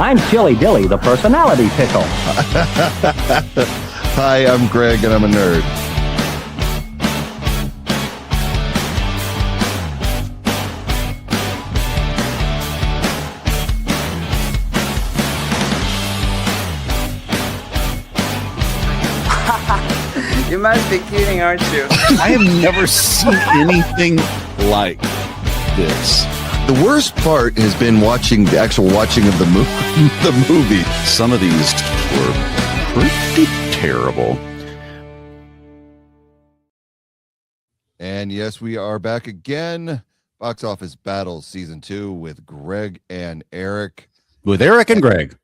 I'm Chili Dilly, the personality pickle. Hi, I'm Greg, and I'm a nerd. You must be kidding, aren't you? I have never seen anything like this. The worst part has been watching the actual watching of the movie. Some of these were pretty terrible. And yes, we are back again. Box Office Battles Season 2 with Greg and Eric. With Eric and Greg.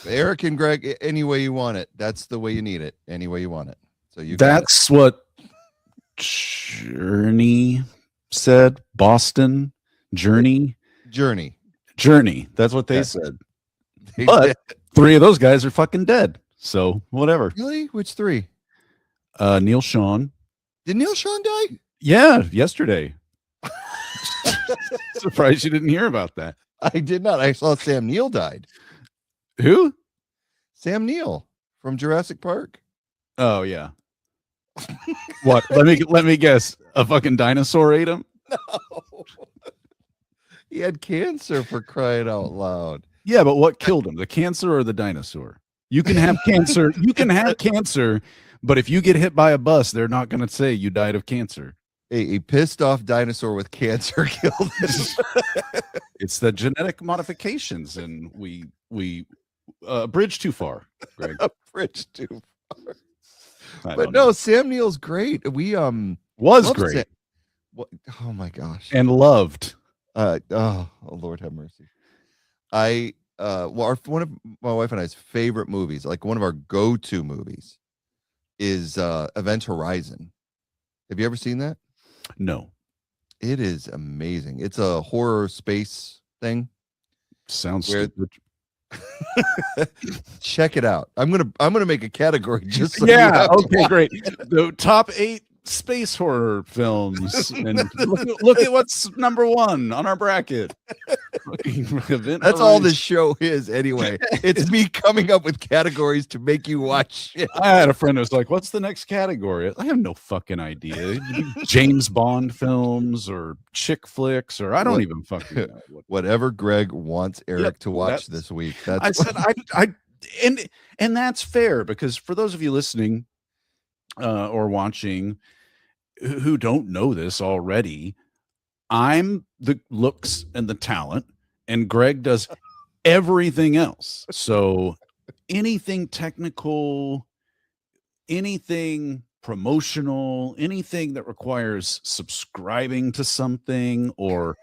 Eric and Greg, any way you want it. That's the way you need it. Any way you want it. So you. That's what Journey said. Boston Journey. That's what they said. But 3 of those guys are fucking dead. So whatever. Really? Which 3? Neil Sean. Did Neil Sean die? Yeah, yesterday. Surprised you didn't hear about that. I did not. I saw Sam Neill died. Who? Sam Neill from Jurassic Park. Oh yeah. What? Let me guess. A fucking dinosaur ate him? No. He had cancer, for crying out loud. Yeah, but what killed him? The cancer or the dinosaur? You can have cancer. You can have cancer, but if you get hit by a bus, they're not going to say you died of cancer. A pissed off dinosaur with cancer killed him. It's the genetic modifications, and we bridge too far, Greg. A bridge too far. But no, Sam Neill's great. We was great. Oh my gosh. And loved. Oh Lord have mercy. One of my wife and I's favorite movies, like one of our go-to movies, is Event Horizon. Have you ever seen that? No. It is amazing. It's a horror space thing. Sounds stupid. Check it out. I'm gonna make a category just so okay, great. The top 8 space horror films, and look at what's number 1 on our bracket. That's all this show is anyway. It's me coming up with categories to make you watch shit. I had a friend who was like, what's the next category? I have no fucking idea. James Bond films or chick flicks, or I don't even fucking know. Whatever Greg wants Eric to watch this week. I said and that's fair, because for those of you listening or watching who don't know this already, I'm the looks and the talent, and Greg does everything else. So anything technical, anything promotional, anything that requires subscribing to something or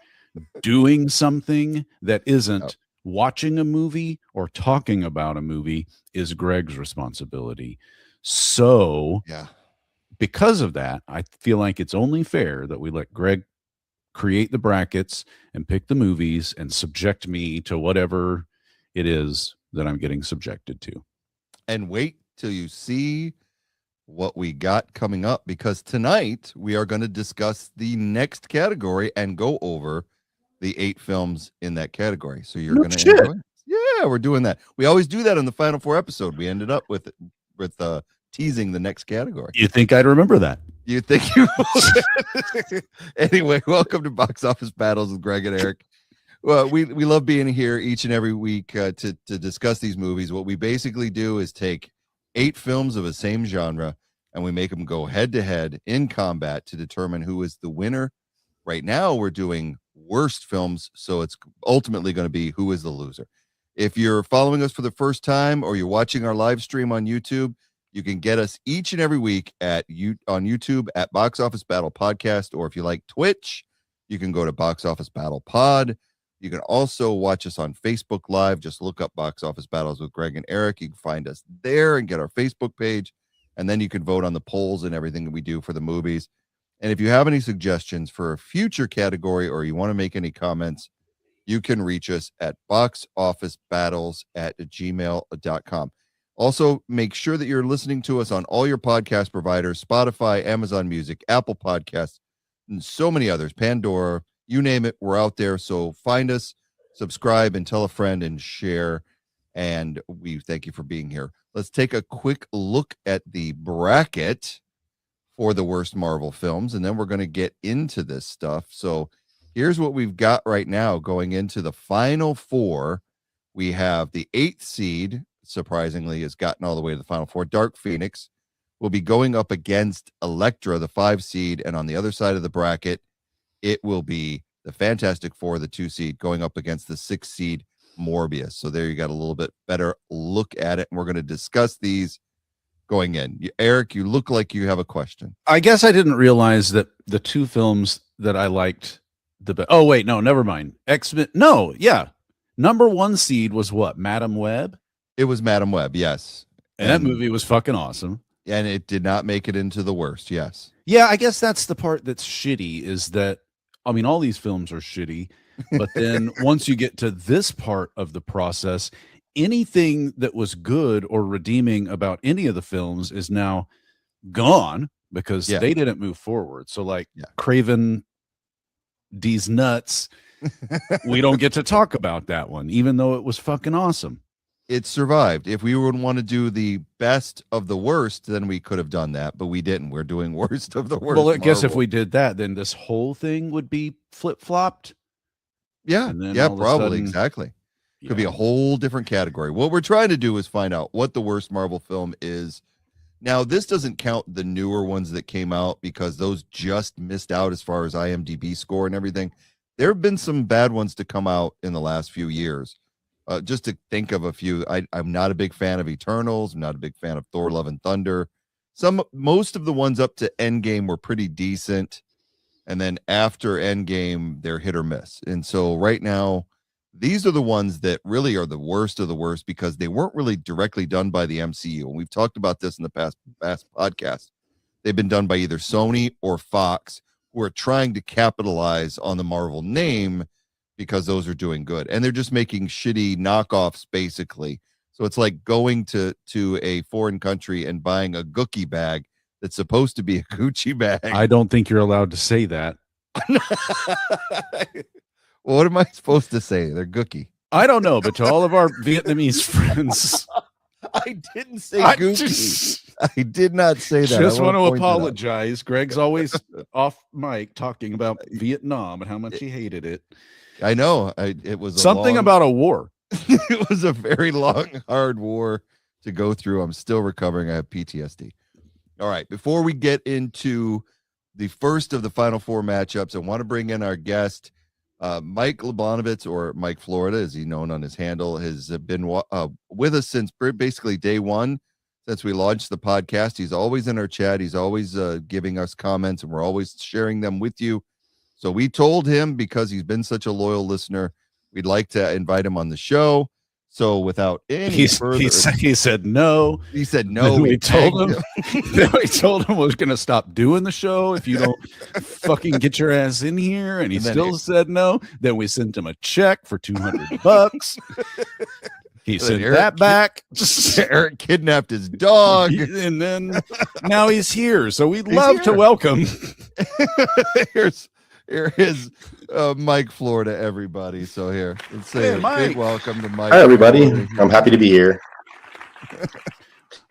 doing something that isn't watching a movie or talking about a movie is Greg's responsibility. So because of that, I feel like it's only fair that we let Greg create the brackets and pick the movies and subject me to whatever it is that I'm getting subjected to. And wait till you see what we got coming up, because tonight we are going to discuss the next category and go over the 8 films in that category. So you're going to enjoy it. Yeah, we're doing that. We always do that in the final 4 episode. We ended up with teasing the next category. You think I'd remember that? You think you would? Anyway, welcome to Box Office Battles with Greg and Eric. Well, we love being here each and every week to discuss these movies. What we basically do is take 8 films of the same genre and we make them go head to head in combat to determine who is the winner. Right now, we're doing worst films, so it's ultimately going to be who is the loser. If you're following us for the first time or you're watching our live stream on YouTube, you can get us each and every week on YouTube at Box Office Battle Podcast, or if you like Twitch, you can go to Box Office Battle Pod. You can also watch us on Facebook Live. Just look up Box Office Battles with Greg and Eric. You can find us there and get our Facebook page, and then you can vote on the polls and everything that we do for the movies. And if you have any suggestions for a future category or you want to make any comments, you can reach us at boxofficebattles@gmail.com. Also, make sure that you're listening to us on all your podcast providers, Spotify, Amazon Music, Apple Podcasts, and so many others, Pandora, you name it, we're out there. So find us, subscribe, and tell a friend and share. and we thank you for being here. Let's take a quick look at the bracket for the worst Marvel films, and then we're going to get into this stuff. So here's what we've got right now going into the final four. We have the 8th seed, surprisingly, has gotten all the way to the final four. Dark Phoenix will be going up against Elektra, the 5 seed, and on the other side of the bracket, it will be the Fantastic Four, the 2 seed, going up against the 6 seed Morbius. So there you got a little bit better look at it, and we're going to discuss these going in. Eric, you look like you have a question. I guess I didn't realize that the 2 films that I liked the best. Oh wait, no, never mind. X-Men. No, yeah. Number 1 seed was what? Madam Web? It was Madam Web, yes. And that movie was fucking awesome. And it did not make it into the worst, yes. Yeah, I guess that's the part that's shitty, is that, I mean, all these films are shitty, but then once you get to this part of the process, anything that was good or redeeming about any of the films is now gone because they didn't move forward. So like Craven D's nuts, we don't get to talk about that one, even though it was fucking awesome. It survived. If we would want to do the best of the worst, then we could have done that, but we didn't. We're doing worst of the worst. Well, I guess if we did that, then this whole thing would be flip-flopped. Yeah, probably, exactly. Could be a whole different category. What we're trying to do is find out what the worst Marvel film is. Now, this doesn't count the newer ones that came out because those just missed out as far as IMDb score and everything. There have been some bad ones to come out in the last few years. Just to think of a few, I'm not a big fan of Eternals. I'm not a big fan of Thor: Love and Thunder. Most of the ones up to Endgame were pretty decent, and then after Endgame, they're hit or miss. And so right now, these are the ones that really are the worst of the worst because they weren't really directly done by the MCU. And we've talked about this in the past podcast. They've been done by either Sony or Fox, who are trying to capitalize on the Marvel name because those are doing good, and they're just making shitty knockoffs basically. So it's like going to a foreign country and buying a Gookie bag that's supposed to be a Gucci bag. I don't think you're allowed to say that. Well, what am I supposed to say? They're Gookie. I don't know, but to all of our Vietnamese friends, I didn't say Gucci. I did not say that. Just want to apologize. Greg's always off mic talking about Vietnam and how much he hated it. I know. It was something about a war. It was a very long, hard war to go through. I'm still recovering. I have PTSD. All right. Before we get into the first of the final 4 matchups, I want to bring in our guest, Mike Leblanovitz, or Mike Florida, as he's known on his handle, has been with us since basically day one, since we launched the podcast. He's always in our chat. He's always giving us comments, and we're always sharing them with you. So we told him, because he's been such a loyal listener, we'd like to invite him on the show. So without any further, he said no. He said no. We told him. We told him we was going to stop doing the show if you don't fucking get your ass in here, and he still said no. Then we sent him a check for $200. He sent that back. Eric kidnapped his dog, and then now he's here. So we'd love to welcome. Here is Mike Florida, everybody. So here, let's say a big welcome to Mike. Hi, everybody. I'm happy to be here.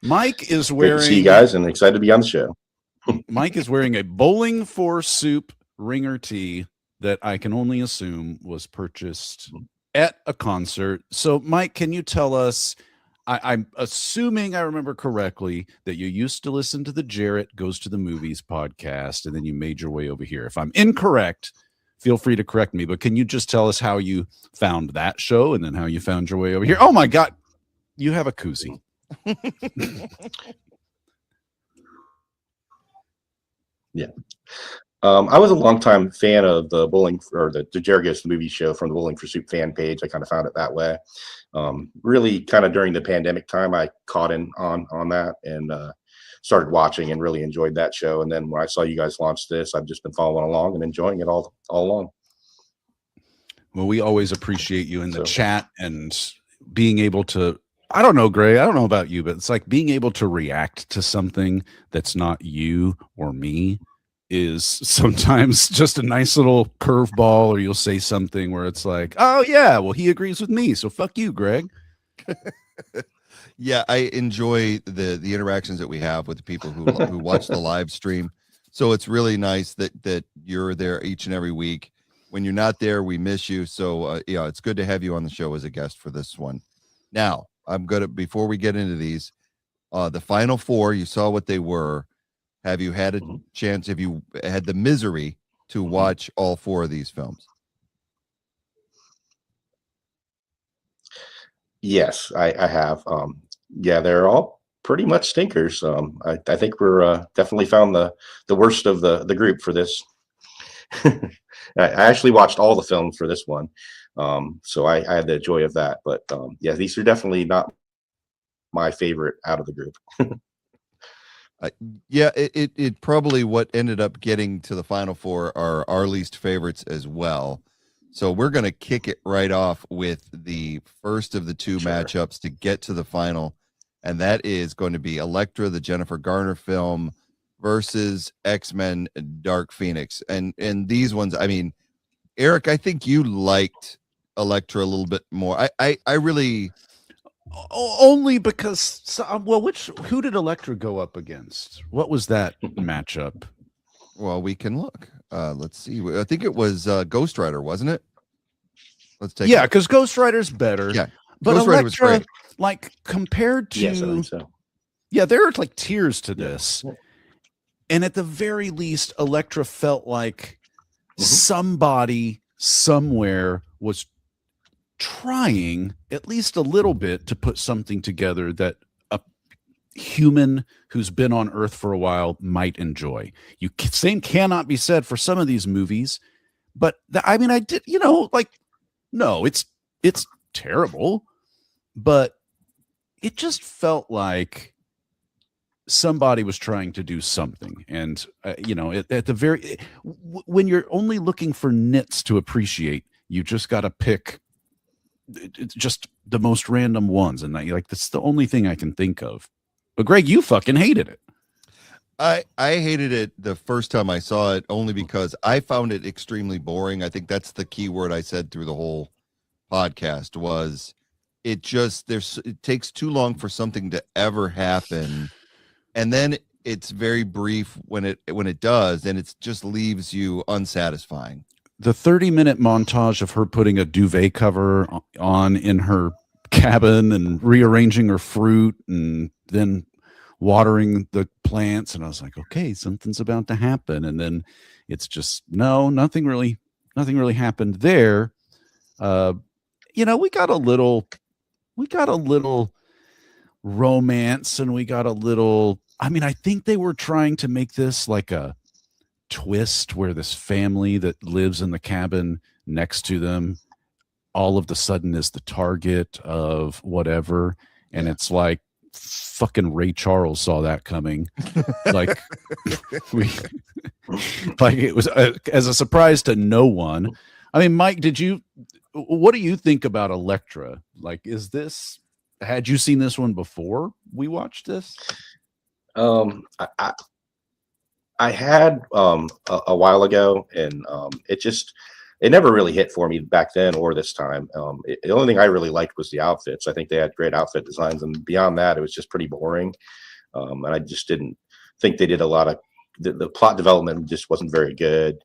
Mike is wearing. Great to see you guys, and excited to be on the show. Mike is wearing a Bowling for Soup ringer tee that I can only assume was purchased at a concert. So, Mike, can you tell us? I'm assuming I remember correctly that you used to listen to the Jarrett Goes to the Movies podcast, and then you made your way over here. If I'm incorrect, feel free to correct me, but can you just tell us how you found that show and then how you found your way over here? Oh my God, you have a koozie. Yeah. I was a longtime fan of the Jarrett Goes to the Movies show from the Bowling for Soup fan page. I kind of found it that way. Really kind of during the pandemic time, I caught in on that and started watching and really enjoyed that show. And then when I saw you guys launch this, I've just been following along and enjoying it all along. Well, we always appreciate you in the chat and being able to, I don't know, Gray, I don't know about you, but it's like being able to react to something that's not you or me is sometimes just a nice little curveball, or you'll say something where it's like, oh yeah, well, he agrees with me, so fuck you, Greg. Yeah, I enjoy the interactions that we have with the people who watch the live stream. So it's really nice that you're there each and every week. When you're not there, we miss you. So yeah, it's good to have you on the show as a guest for this one. Now, before we get into these, the final four, you saw what they were. Have you had a chance? Have you had the misery to watch all four of these films? Yes, I have. Yeah, they're all pretty much stinkers. I think we're definitely found the worst of the group for this. I actually watched all the films for this one, so I had the joy of that. But yeah, these are definitely not my favorite out of the group. Yeah, it probably what ended up getting to the final four are our least favorites as well. So we're going to kick it right off with the first of the two matchups to get to the final, and that is going to be Elektra, the Jennifer Garner film, versus X-Men Dark Phoenix. And these ones, I mean, Eric, I think you liked Elektra a little bit more. I really only because who did Elektra go up against? What was that matchup? Well, we can look. Let's see. I think it was Ghost Rider, wasn't it? Let's take. Yeah, because Ghost Rider's better. Yeah, but Ghost Rider was Elektra, great. like compared to, Yes, I think so. Yeah, there are like tiers to this, and at the very least, Elektra felt like somebody somewhere was trying at least a little bit to put something together that a human who's been on Earth for a while might enjoy. Same cannot be said for some of these movies, but I mean, I did, like, no, it's terrible, but it just felt like somebody was trying to do something. And at the very, when you're only looking for nits to appreciate, you just got to pick just the most random ones, and that's the only thing I can think of. But Greg, you fucking hated it. I hated it the first time I saw it, only because I found it extremely boring. I think that's the key word I said through the whole podcast was it takes too long for something to ever happen, and then it's very brief when it does, and it just leaves you unsatisfying. The 30-minute montage of her putting a duvet cover on in her cabin and rearranging her fruit and then watering the plants, and I was like, okay, something's about to happen, and then it's just nothing really happened there. We got a little romance, and we got a little, I mean, I think they were trying to make this like a twist where this family that lives in the cabin next to them all of the sudden is the target of whatever, and it's like fucking Ray Charles saw that coming. Like it was as a surprise to no one. I mean, Mike, what do you think about Elektra? Like, had you seen this one before we watched this? I had a while ago, and it never really hit for me back then or this time. The only thing I really liked was the outfits. I think they had great outfit designs, and beyond that, it was just pretty boring. And I just didn't think they did a lot of the plot development. Just wasn't very good.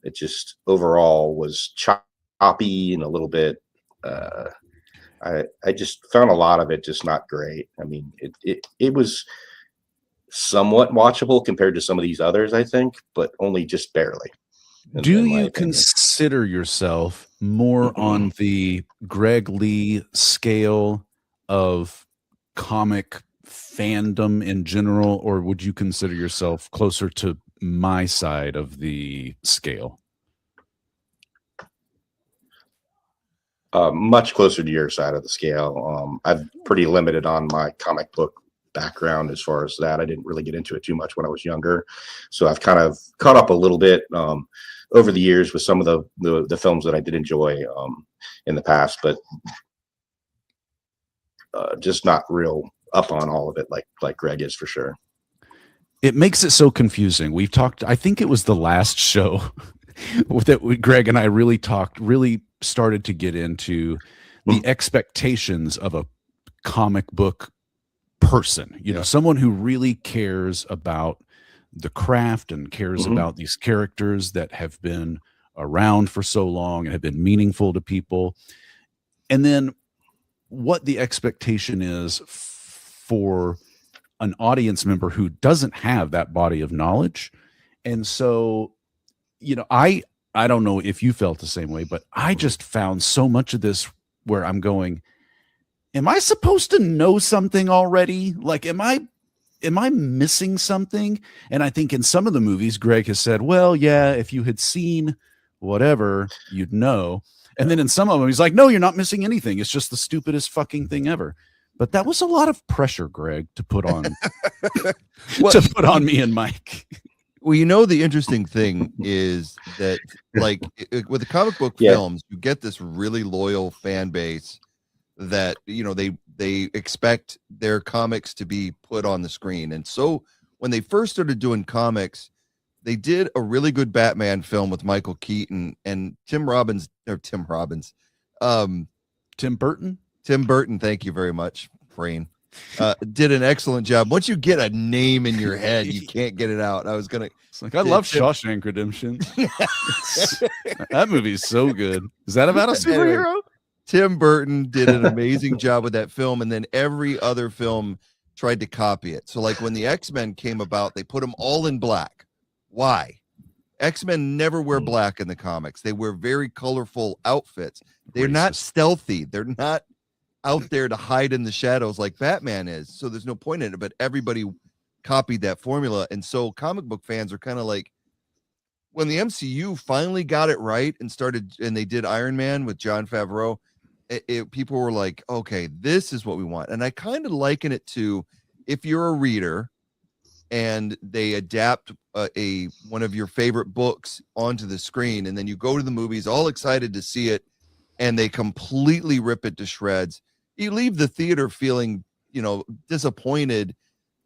It just overall was choppy and a little bit. I just found a lot of it just not great. I mean, it was somewhat watchable compared to some of these others, I think, but only just barely. Do you consider yourself more on the Greg Lee scale of comic fandom in general, or would you consider yourself closer to my side of the scale? Much closer to your side of the scale. I'm pretty limited on my comic book background as far as that. I didn't really get into it too much when I was younger, so I've kind of caught up a little bit over the years with some of the films that I did enjoy in the past, but just not real up on all of it like Greg is for sure. It makes it so confusing. We've talked, I think it was the last show that Greg and I really started to get into the expectations of a comic book person, you know, Yeah. someone who really cares about the craft and cares about these characters that have been around for so long and have been meaningful to people. And then what the expectation is for an audience member who doesn't have that body of knowledge. And so, you know, I don't know if you felt the same way, but I just found so much of this where I'm going, am I supposed to know something already? Like, am I missing something? And I think in some of the movies, Greg has said, well, yeah, if you had seen whatever, you'd know. And then in some of them, he's like, no, you're not missing anything. It's just the stupidest fucking thing ever. But that was a lot of pressure, Greg, to put on to put on me and Mike. Well, you know, the interesting thing is that, like, with the comic book films, you get this really loyal fan base that, you know, they expect their comics to be put on the screen. And so when they first started doing comics, they did a really good Batman film with Michael Keaton and Tim Burton. Thank you very much, brain. Did an excellent job. Once you get a name in your head, you can't get it out. I love Shawshank Redemption. That movie's so good. Is that about a superhero? Tim Burton did an amazing job with that film, and then every other film tried to copy it. So like when the X-Men came about, they put them all in black. Why? X-Men never wear black in the comics. They wear very colorful outfits. They're not stealthy. They're not out there to hide in the shadows like Batman is. So there's no point in it, but everybody copied that formula. And so comic book fans are kind of like, when the MCU finally got it right and they did Iron Man with Jon Favreau, people were like, okay, this is what we want. And I kind of liken it to if you're a reader and they adapt one of your favorite books onto the screen, and then you go to the movies all excited to see it, and they completely rip it to shreds. You leave the theater feeling, you know, disappointed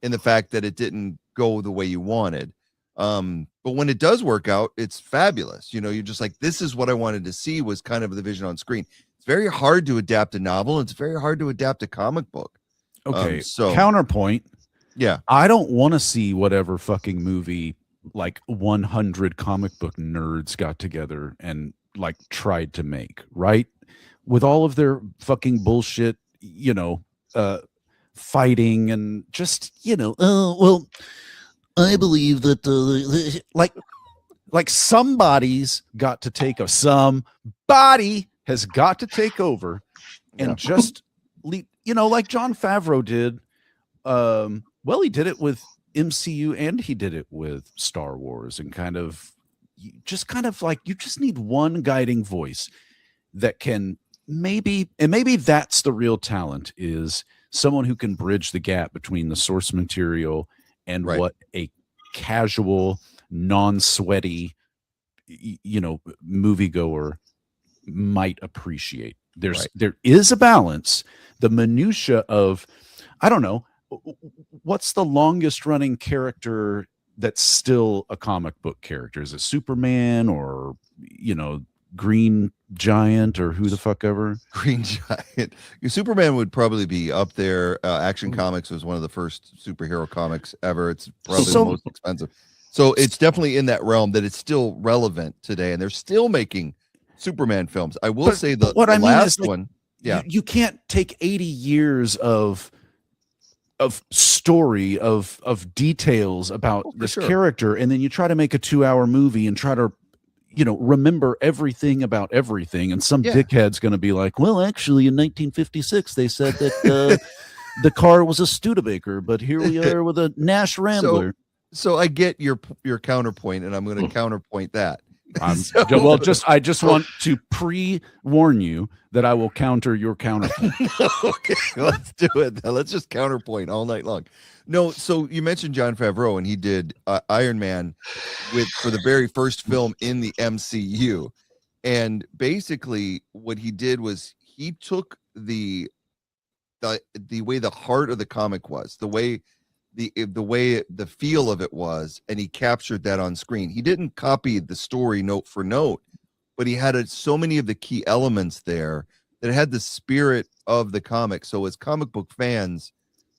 in the fact that it didn't go the way you wanted. But when it does work out, it's fabulous. You know, you're just like, this is what I wanted to see, was kind of the vision on screen. It's very hard to adapt a novel. It's very hard to adapt a comic book. Okay. So counterpoint. Yeah. I don't want to see whatever fucking movie like 100 comic book nerds got together and like tried to make, right? With all of their fucking bullshit, you know, fighting and just, you know, well, I believe that like somebody's got to take somebody has got to take over and just lead, you know, like Jon Favreau did. Well, he did it with MCU and he did it with Star Wars, and kind of like you just need one guiding voice that can maybe that's the real talent, is someone who can bridge the gap between the source material and what a casual, non-sweaty, you know, moviegoer might appreciate. There is a balance. The minutia of, I don't know, what's the longest running character that's still a comic book character? Is it Superman or, you know, Green Giant or who the fuck ever? Green Giant. Superman would probably be up there. Action Comics was one of the first superhero comics ever. It's probably the most expensive. So it's definitely in that realm that it's still relevant today, and they're still making Superman films. I will say the last one. Yeah, you can't take 80 years of story of details about this character, and then you try to make a 2-hour movie and try to, you know, remember everything about everything, and some dickhead's going to be like, well, actually in 1956 they said that the car was a Studebaker, but here we are with a Nash Rambler. So I get your counterpoint, and I'm going to counterpoint that. I just want to pre-warn you that I will counter your counterpoint. Okay, let's do it. Let's just counterpoint all night long. No, so you mentioned Jon Favreau, and he did Iron Man for the very first film in the MCU, and basically what he did was he took the way the heart of the comic was, the way the feel of it was, and he captured that on screen. He didn't copy the story note for note, but he had so many of the key elements there that had the spirit of the comic. So as comic book fans,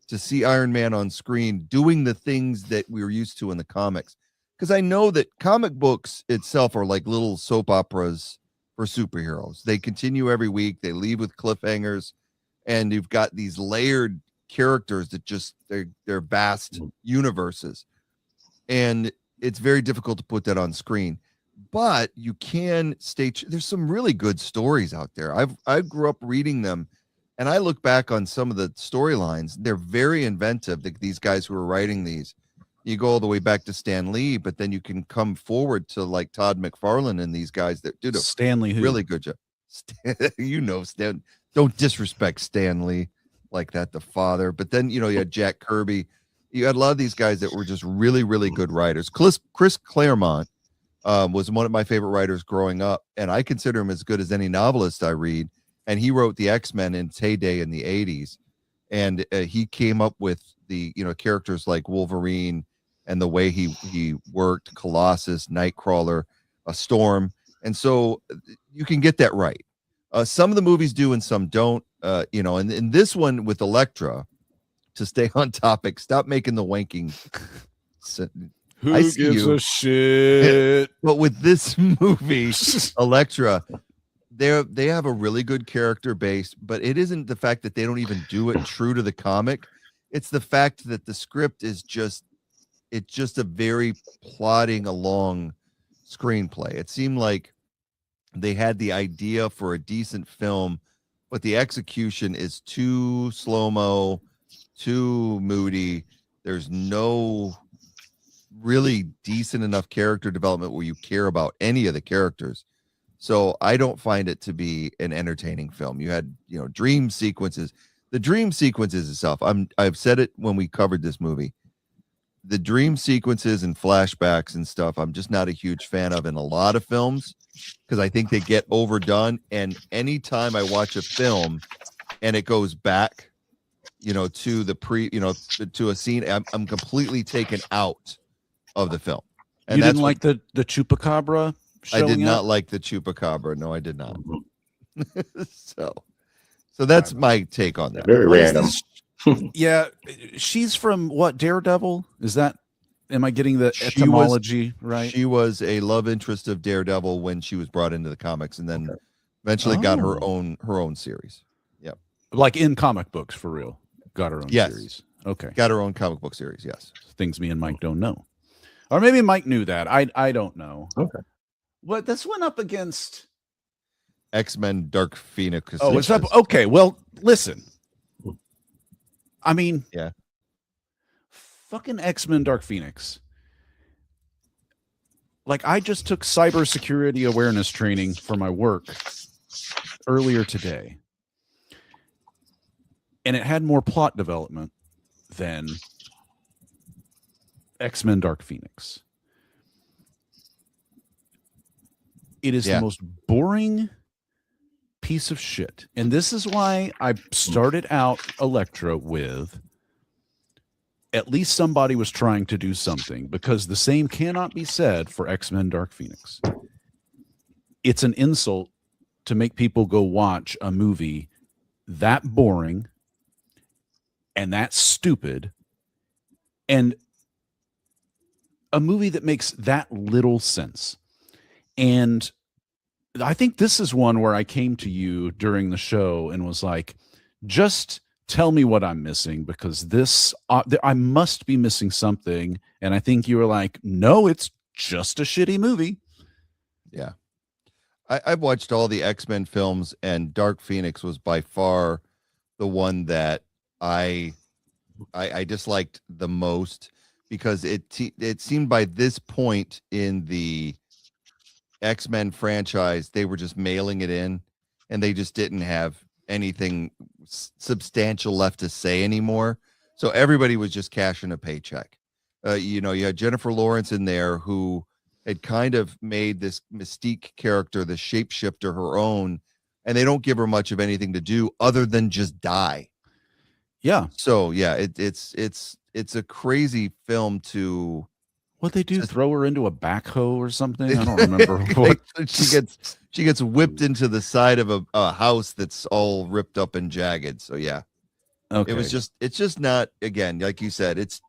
to see Iron Man on screen doing the things that we were used to in the comics, because I know that comic books itself are like little soap operas for superheroes. They continue every week, they leave with cliffhangers, and you've got these layered characters that just they're vast universes, and it's very difficult to put that on screen. But you can there's some really good stories out there. I grew up reading them, and I look back on some of the storylines. They're very inventive. These guys who are writing these, you go all the way back to Stan Lee, but then you can come forward to like Todd McFarlane and these guys that did a Stanley, really good job. Stan, don't disrespect Stan Lee like that, the father. But then, you had Jack Kirby. You had a lot of these guys that were just really, really good writers. Chris Claremont was one of my favorite writers growing up, and I consider him as good as any novelist I read. And he wrote the X-Men in its heyday in the 80s. And he came up with the, characters like Wolverine and the way he worked, Colossus, Nightcrawler, Storm. And so you can get that right. Some of the movies do and some don't, and in this one with Elektra, to stay on topic, stop making the wanking. Who I see gives you. a shit? But with this movie, Elektra, they have a really good character base, but it isn't the fact that they don't even do it true to the comic. It's the fact that the script is just a very plodding along screenplay. It seemed like they had the idea for a decent film, but the execution is too slow-mo, too moody. There's no really decent enough character development where you care about any of the characters. So I don't find it to be an entertaining film. You had, dream sequences. The dream sequences itself, I've said it when we covered this movie. The dream sequences and flashbacks and stuff, I'm just not a huge fan of in a lot of films, because I think they get overdone. And anytime I watch a film and it goes back, to the to a scene, I'm completely taken out of the film. And You didn't like the Chupacabra? I did not up? like the Chupacabra. No, I did not. So that's my take on that. Very What is random. this? Yeah, she's from what, Daredevil? Am I getting the She was- etymology right? She was a love interest of Daredevil when she was brought into the comics, and then eventually got her own series. Yep, Like in comic books, for real. Got her own Yes. series. Okay. got her own comic book series. Yes, Things me and Mike don't know. Or maybe Mike knew that. I don't know. Okay. What this went up against? X-Men Dark Phoenix. Oh, it's up. Okay, well, listen. I mean, Yeah. Fucking X-Men Dark Phoenix. Like, I just took cybersecurity awareness training for my work earlier today. And it had more plot development than X-Men Dark Phoenix. It is Yeah. the most boring piece of shit. And this is why I started out Elektra with at least somebody was trying to do something, because the same cannot be said for X-Men Dark Phoenix. It's an insult to make people go watch a movie that boring and that stupid, and a movie that makes that little sense. And I think this is one where I came to you during the show and was like, just tell me what I'm missing, because this I must be missing something. And I think you were like, no, it's just a shitty movie. Yeah. I've watched all the X-Men films, and Dark Phoenix was by far the one that I disliked the most, because it seemed by this point in the X-Men franchise, they were just mailing it in, and they just didn't have anything substantial left to say anymore. So everybody was just cashing a paycheck. You had Jennifer Lawrence in there, who had kind of made this Mystique character, the shapeshifter, her own, and they don't give her much of anything to do other than just die. Yeah. So yeah, it's a crazy film to What they do? Just- Throw her into a backhoe or something? I don't remember what. she gets whipped into the side of a house that's all ripped up and jagged. So yeah, Okay. it's just not, again, like you said, it's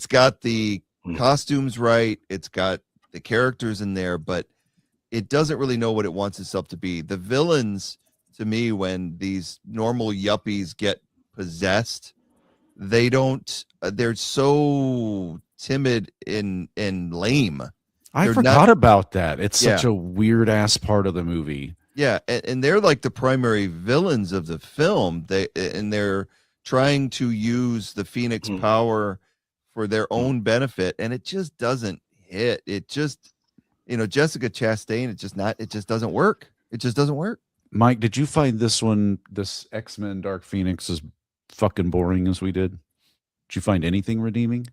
got the costumes right, it's got the characters in there, but it doesn't really know what it wants itself to be. The villains, to me, when these normal yuppies get possessed, they're so timid and lame. I They're forgot not- about that. It's such Yeah. a weird ass part of the movie. Yeah, and they're like the primary villains of the film. They're trying to use the Phoenix power for their own benefit, and it just doesn't hit. It just, Jessica Chastain, it just doesn't work. It just doesn't work. Mike, did you find this X-Men Dark Phoenix, as fucking boring as we did? Did you find anything redeeming?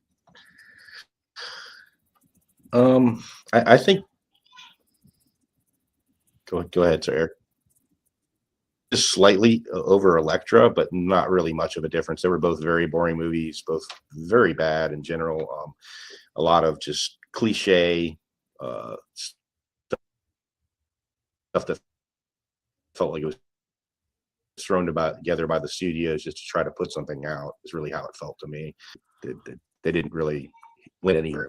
I think. Go ahead, sir, Eric. Just slightly over Elektra, but not really much of a difference. They were both very boring movies, both very bad in general. A lot of just cliche stuff that felt like it was thrown together by the studios just to try to put something out. Is really how it felt to me. They didn't really win anywhere.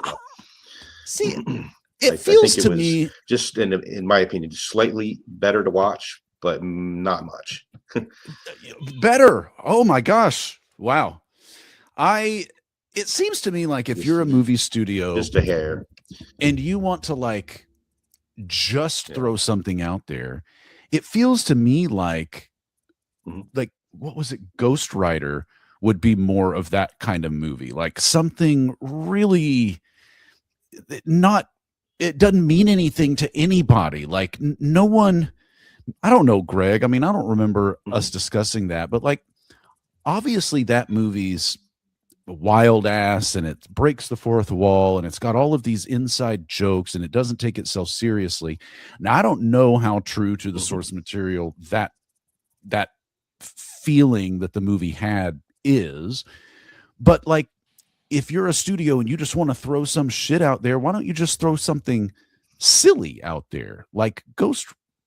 See, I it feels think it to was me just in my opinion, just slightly better to watch, but not much. better. Oh my gosh. Wow. It seems to me like if you're a movie studio Just a hair. and you want to just Yeah. throw something out there, it feels to me like what was it? Ghost Rider would be more of that kind of movie, like something really it doesn't mean anything to anybody. Like no one, I don't know, Greg. I mean, I don't remember us discussing that, but obviously that movie's wild ass and it breaks the fourth wall and it's got all of these inside jokes and it doesn't take itself seriously. Now, I don't know how true to the source material that feeling that the movie had is, but if you're a studio and you just want to throw some shit out there, why don't you just throw something silly out there? Like Ghost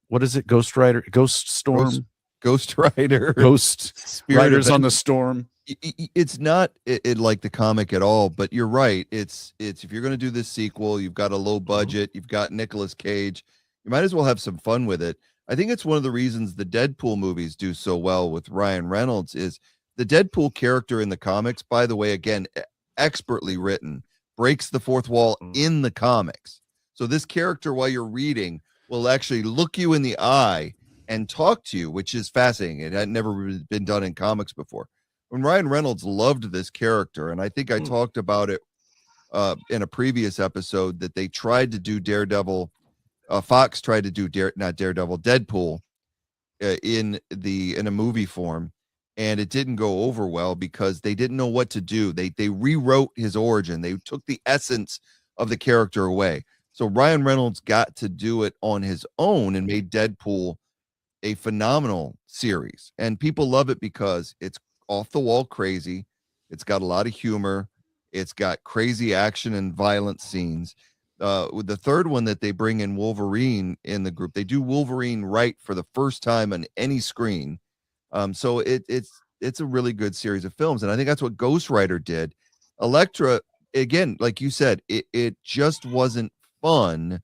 Rider, Ghost Storm, Ghost Rider, Ghost Spirit Riders of on the Storm. It's not it like the comic at all, but you're right. It's if you're going to do this sequel, you've got a low budget, you've got Nicolas Cage, you might as well have some fun with it. I think it's one of the reasons the Deadpool movies do so well with Ryan Reynolds is the Deadpool character in the comics, by the way, again, expertly written, breaks the fourth wall in the comics. So this character, while you're reading, will actually look you in the eye and talk to you, which is fascinating. It had never been done in comics before. When Ryan Reynolds loved this character, and I think I talked about it in a previous episode, that they tried to do Daredevil. Fox tried to do Deadpool in a movie form, and it didn't go over well because they didn't know what to do. They rewrote his origin. They took the essence of the character away. So Ryan Reynolds got to do it on his own and made Deadpool a phenomenal series. And people love it because it's off the wall crazy. It's got a lot of humor. It's got crazy action and violent scenes. With the third one that they bring in Wolverine in the group, they do Wolverine right for the first time on any screen. So it's a really good series of films, and I think that's what Ghost Rider did. Elektra, again, like you said, it just wasn't fun.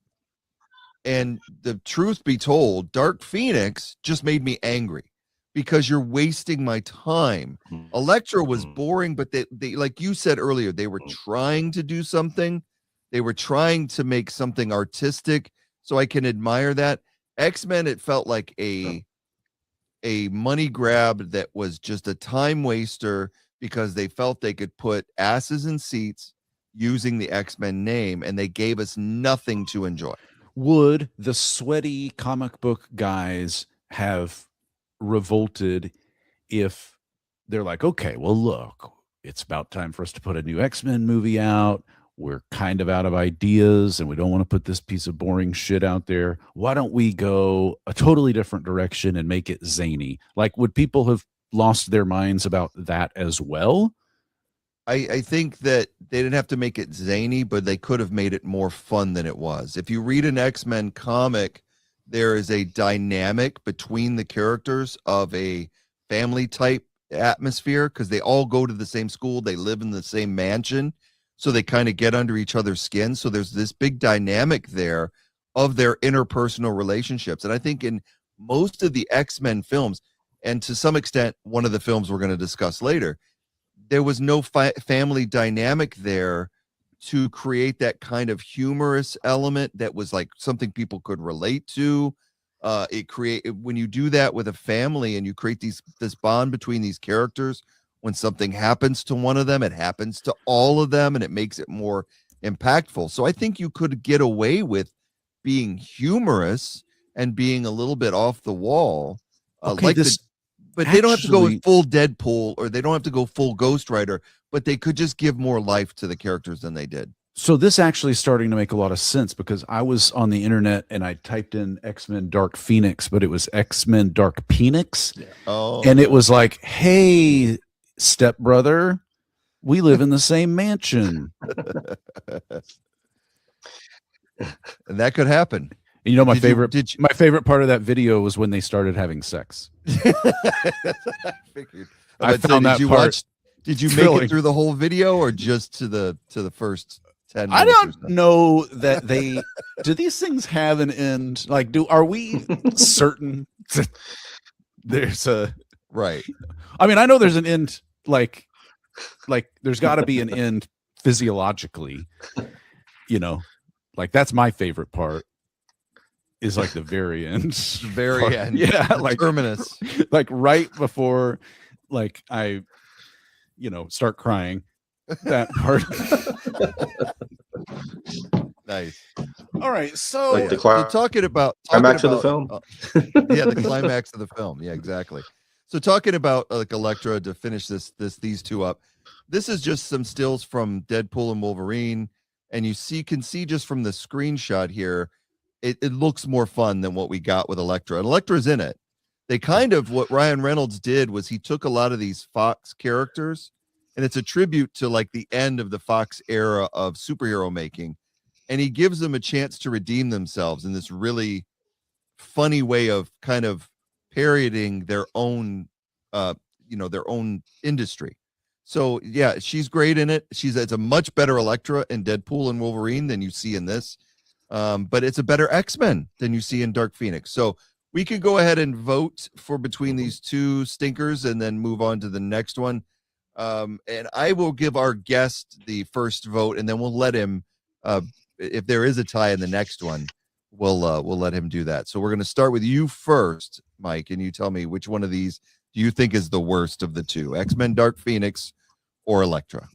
And the truth be told, Dark Phoenix just made me angry because you're wasting my time. Elektra was boring, but they like you said earlier, they were trying to do something. They were trying to make something artistic, so I can admire that. X-Men, it felt like a money grab that was just a time waster because they felt they could put asses in seats using the X-Men name, and they gave us nothing to enjoy. Would the sweaty comic book guys have revolted if they're like, okay, well, look, it's about time for us to put a new X-Men movie out. We're kind of out of ideas and we don't want to put this piece of boring shit out there. Why don't we go a totally different direction and make it zany? Like, would people have lost their minds about that as well? I think that they didn't have to make it zany, but they could have made it more fun than it was. If you read an X-Men comic, there is a dynamic between the characters of a family type atmosphere because they all go to the same school, they live in the same mansion, so they kind of get under each other's skin. So there's this big dynamic there of their interpersonal relationships. And I think in most of the X-Men films, and to some extent, one of the films we're going to discuss later, there was no family dynamic there to create that kind of humorous element that was like something people could relate to. When you do that with a family and you create this bond between these characters, when something happens to one of them, it happens to all of them, and it makes it more impactful. So I think you could get away with being humorous and being a little bit off the wall, but they don't have to go with full Deadpool, or they don't have to go full Ghost Rider, but they could just give more life to the characters than they did. So this actually is starting to make a lot of sense, because I was on the internet and I typed in X-Men Dark Phoenix, but it was X-Men Dark Penix. Yeah. Oh. And it was like, hey, stepbrother, we live in the same mansion. And that could happen. And my favorite part of that video was when they started having sex. I figured. I found that part. Did you make it through the whole video, or just to the first 10 minutes? I don't know that they do these things have an end. Like, are we certain that there's a right? I mean, I know there's an end, like there's got to be an end physiologically, like that's my favorite part, is like the very end. The very end. Yeah, like terminus. Like right before like I start crying. That part. Nice. All right, so, Like the talking about climax of the film. Yeah, the climax of the film. Yeah, exactly. So talking about like Elektra, to finish these two up. This is just some stills from Deadpool and Wolverine, and you can see just from the screenshot here, it looks more fun than what we got with Elektra. And Elektra's in it. They what Ryan Reynolds did was he took a lot of these Fox characters, and it's a tribute to like the end of the Fox era of superhero making, and he gives them a chance to redeem themselves in this really funny way of kind of parodying their own their own industry. So yeah, she's great in it. It's a much better Elektra in Deadpool and Wolverine than you see in this, but it's a better X-Men than you see in Dark Phoenix. So we could go ahead and vote for between these two stinkers and then move on to the next one. And I will give our guest the first vote, and then we'll let him, if there is a tie in the next one, we'll let him do that. So we're going to start with you first, Mike, and you tell me which one of these do you think is the worst of the two, X-Men Dark Phoenix or Elektra?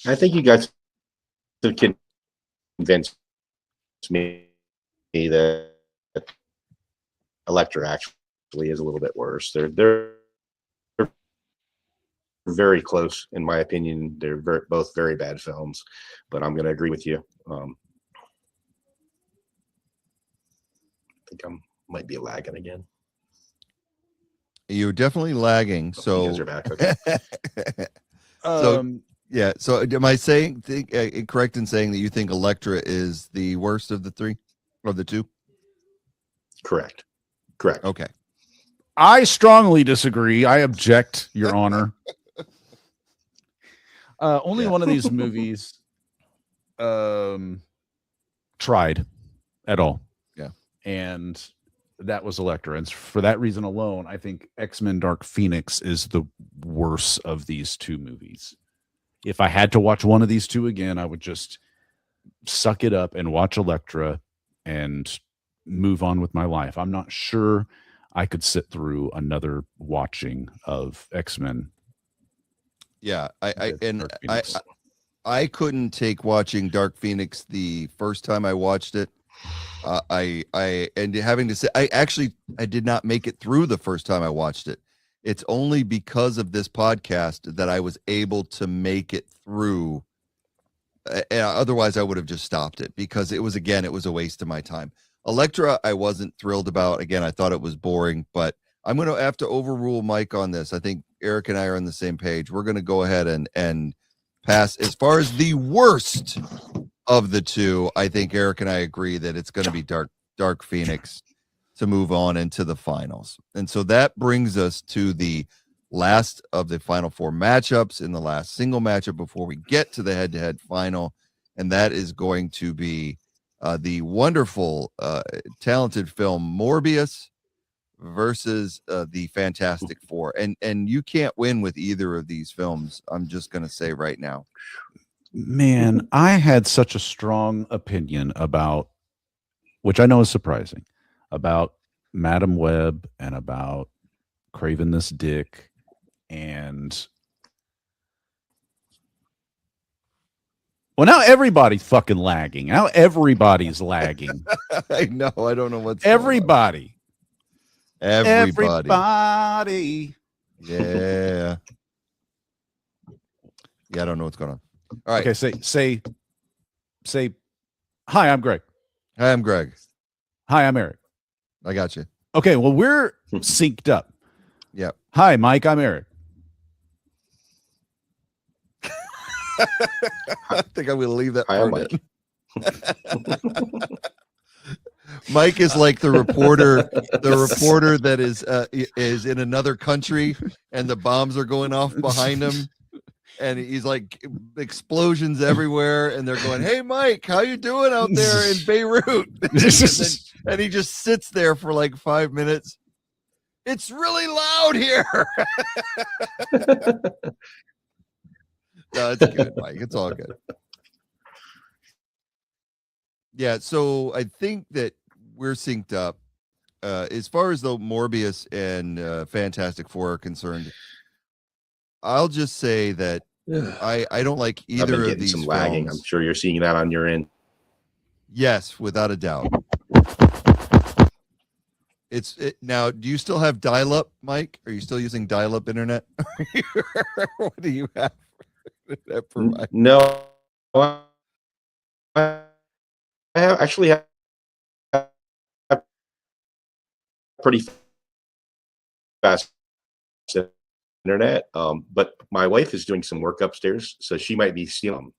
I think you guys can convince me that Elektra actually is a little bit worse. They're very close, in my opinion. They're both very bad films, but I'm going to agree with you. I think I might be lagging again. You're definitely lagging. So you guys are back. Okay. Yeah. So am I saying correct in saying that you think Elektra is the worst of the three, or the two? Correct. Okay. I strongly disagree. I object, Your Honor. Only one of these movies tried at all. Yeah. And that was Elektra. And for that reason alone, I think X-Men Dark Phoenix is the worst of these two movies. If I had to watch one of these two again, I would just suck it up and watch Elektra and move on with my life. I'm not sure I could sit through another watching of X-Men. Yeah, I couldn't take watching Dark Phoenix the first time I watched it. And having to say, I did not make it through the first time I watched it. It's only because of this podcast that I was able to make it through. Otherwise, I would have just stopped it, because it was a waste of my time. Elektra, I wasn't thrilled about. Again, I thought it was boring, but I'm going to have to overrule Mike on this. I think Eric and I are on the same page. We're going to go ahead and pass as far as the worst of the two. I think Eric and I agree that it's going to be Dark Phoenix to move on into the finals. And so that brings us to the last of the final four matchups in the last single matchup before we get to the head-to-head final. And that is going to be the wonderful, talented film Morbius versus the Fantastic Four. And you can't win with either of these films. I'm just going to say right now. Man, I had such a strong opinion about, which I know is surprising, about Madam Web and about Craven This Dick and well, now everybody's fucking lagging. Now everybody's lagging. I know. I don't know what's Everybody. Everybody. Yeah. Yeah, I don't know what's going on. All right. Okay, say hi, I'm Greg. Hi, I'm Greg. Hi, I'm Eric. I got you. Okay, well, we're synced up. Yep. Hi, Mike, I'm Eric. I think I'm going to leave that Hi, I'm part Mike. in. Mike is like the reporter that is in another country and the bombs are going off behind him. And he's like explosions everywhere, and they're going, "Hey, Mike, how you doing out there in Beirut?" and he just sits there for like 5 minutes. It's really loud here. No, it's good, Mike. It's all good. Yeah, so I think that we're synced up. As far as the Morbius and Fantastic Four are concerned, I'll just say that I don't like I've been either of getting these some lagging. films. I'm sure you're seeing that on your end. Yes, without a doubt. Now, do you still have dial-up, Mike? Are you still using dial-up internet? What do you have for Mike? No, I actually have pretty fast internet, but my wife is doing some work upstairs, so she might be stealing.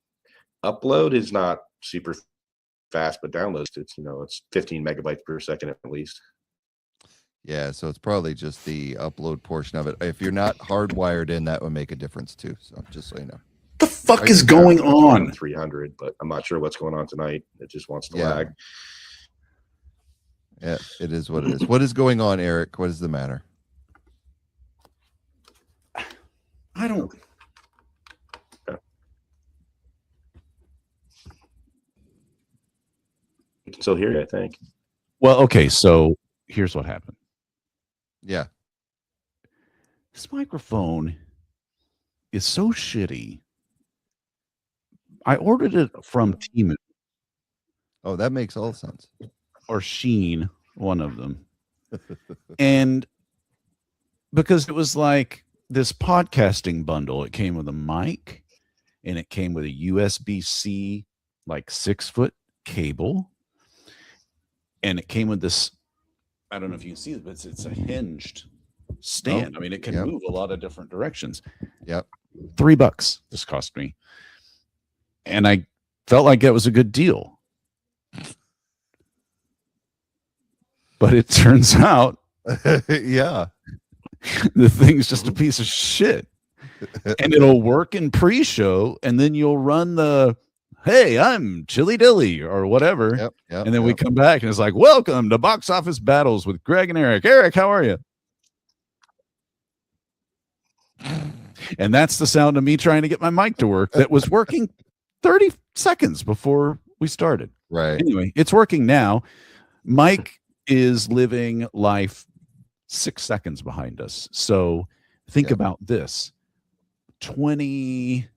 Upload is not super fast, but download it's 15 megabytes per second at least. Yeah, so it's probably just the upload portion of it. If you're not hardwired in, that would make a difference too. So just so you know. The fuck is going on? 300, but I'm not sure what's going on tonight. It just wants to Yeah. lag. Yeah, it is what it is. What is going on, Eric? What is the matter? I don't. You can still hear you, I think. Well, okay, so here's what happened. Yeah. This microphone is so shitty. I ordered it from Temu Oh, that makes all sense. or Sheen, one of them. And because it was like this podcasting bundle, it came with a mic and it came with a USB-C, like 6-foot cable. And it came with this, I don't know if you can see it, but it's a hinged stand. I mean, it can Yep. move a lot of different directions. Yep. $3 this cost me. And I felt like it was a good deal. But it turns out Yeah. the thing's just a piece of shit. And it'll work in pre-show, and then you'll run the "Hey, I'm Chili Dilly" or whatever. Yep. Yep. And then we yep. come back and it's like, "Welcome to Box Office Battles with Greg and Eric. Eric, how are you?" And that's the sound of me trying to get my mic to work that was working 30 seconds before we started. Right. Anyway, it's working now. Mike is living life 6 seconds behind us. So think Yeah. about this. 20,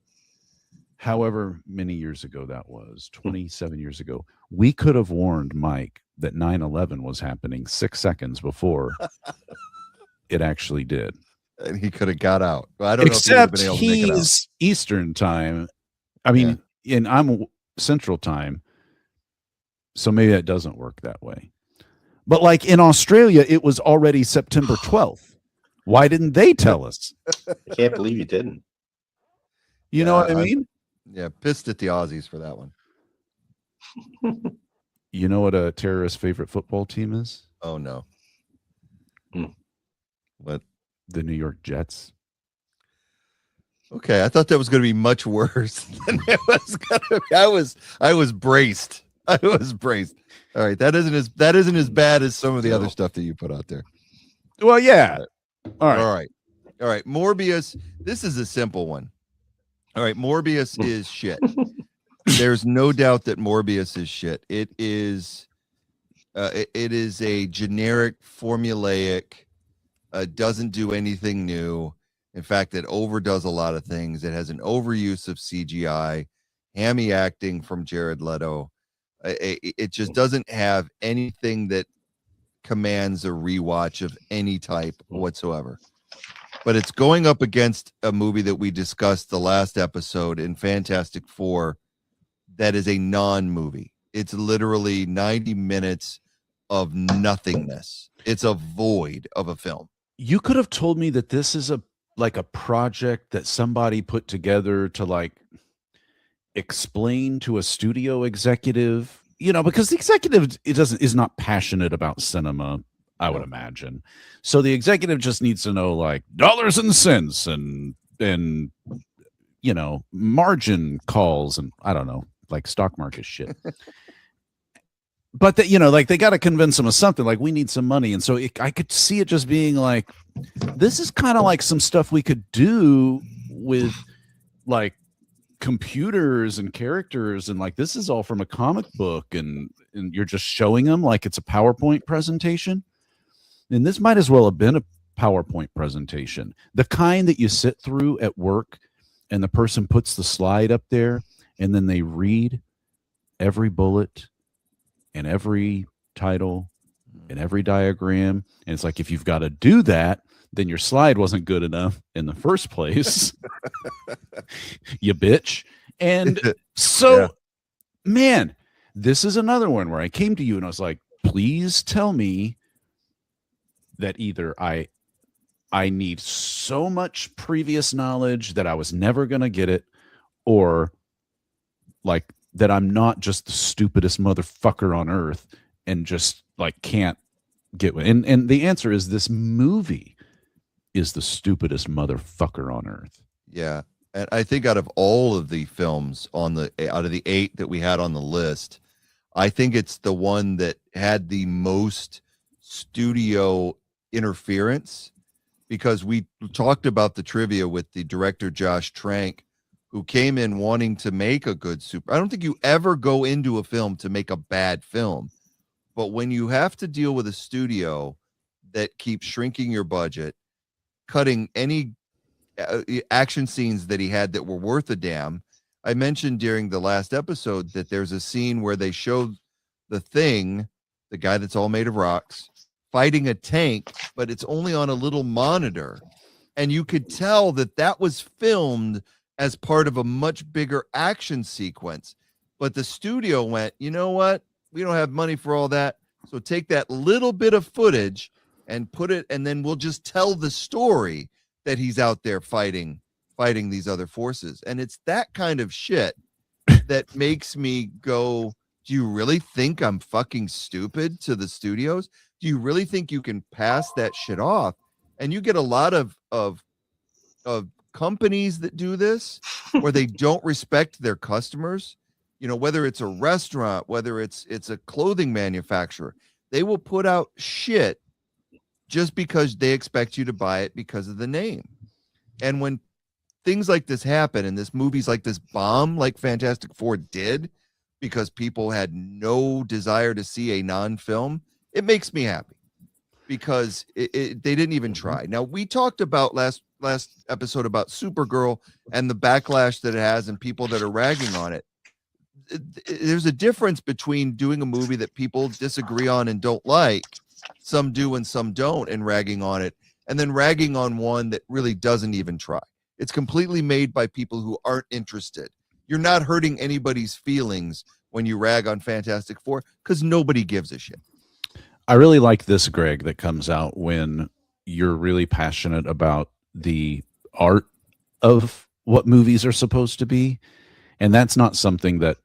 however many years ago that was, 27 years ago, we could have warned Mike that 9/11 was happening 6 seconds before it actually did. And he could have got out. I don't Except know if he would have been able to make it out. he's Eastern time. I mean, and I'm Central time. So maybe that doesn't work that way. But like in Australia, it was already September 12th. Why didn't they tell us? I can't believe you didn't. You know what I mean? Yeah, pissed at the Aussies for that one. You know what a terrorist's favorite football team is? Oh no. What? The New York Jets. Okay, I thought that was going to be much worse than it was going to be. I was braced. I was braced. All right, that isn't as bad as some of the other stuff that you put out there. Well, yeah. All right. Morbius. This is a simple one. All right, Morbius is shit. There's no doubt that Morbius is shit. It is a generic, formulaic, doesn't do anything new. In fact, it overdoes a lot of things. It has an overuse of CGI, hammy acting from Jared Leto. It just doesn't have anything that commands a rewatch of any type whatsoever. But it's going up against a movie that we discussed the last episode in Fantastic Four that is a non-movie. It's literally 90 minutes of nothingness. It's a void of a film. You could have told me that this is a project that somebody put together to like explain to a studio executive, because the executive is not passionate about cinema, I would imagine. So the executive just needs to know like dollars and cents and margin calls and I don't know, like stock market shit. But that, like they got to convince them of something, like we need some money. And so I could see it just being like, this is kind of like some stuff we could do with like computers and characters. And like, this is all from a comic book and you're just showing them like it's a PowerPoint presentation. And this might as well have been a PowerPoint presentation, the kind that you sit through at work and the person puts the slide up there and then they read every bullet and every title and every diagram. And it's like, if you've got to do that, then your slide wasn't good enough in the first place. You bitch. And so, man, this is another one where I came to you and I was like, please tell me that either I need so much previous knowledge that I was never going to get it, or like that I'm not just the stupidest motherfucker on earth and just like can't get one. And the answer is this movie is the stupidest motherfucker on earth. Yeah. And I think out of all of the films out of the 8 that we had on the list, I think it's the one that had the most studio interference, because we talked about the trivia with the director Josh Trank, who came in wanting to make a good super. I don't think you ever go into a film to make a bad film, but when you have to deal with a studio that keeps shrinking your budget, cutting any action scenes that he had that were worth a damn. I mentioned during the last episode that there's a scene where they showed the Thing, the guy that's all made of rocks, fighting a tank, but it's only on a little monitor. And you could tell that was filmed as part of a much bigger action sequence. But the studio went, you know what? We don't have money for all that. So take that little bit of footage and put it, and then we'll just tell the story that he's out there fighting these other forces. And it's that kind of shit that makes me go, do you really think I'm fucking stupid to the studios? Do you really think you can pass that shit off? And you get a lot of companies that do this where they don't respect their customers, whether it's a restaurant, whether it's a clothing manufacturer, they will put out shit just because they expect you to buy it because of the name. And when things like this happen and this movies like this bomb, like Fantastic Four did, because people had no desire to see a non-film, it makes me happy, because they didn't even try. Now, we talked about last episode about Supergirl and the backlash that it has and people that are ragging on it. There's a difference between doing a movie that people disagree on and don't like, some do and some don't, and ragging on it, and then ragging on one that really doesn't even try. It's completely made by people who aren't interested. You're not hurting anybody's feelings when you rag on Fantastic Four, because nobody gives a shit. I really like this, Greg, that comes out when you're really passionate about the art of what movies are supposed to be. And that's not something that,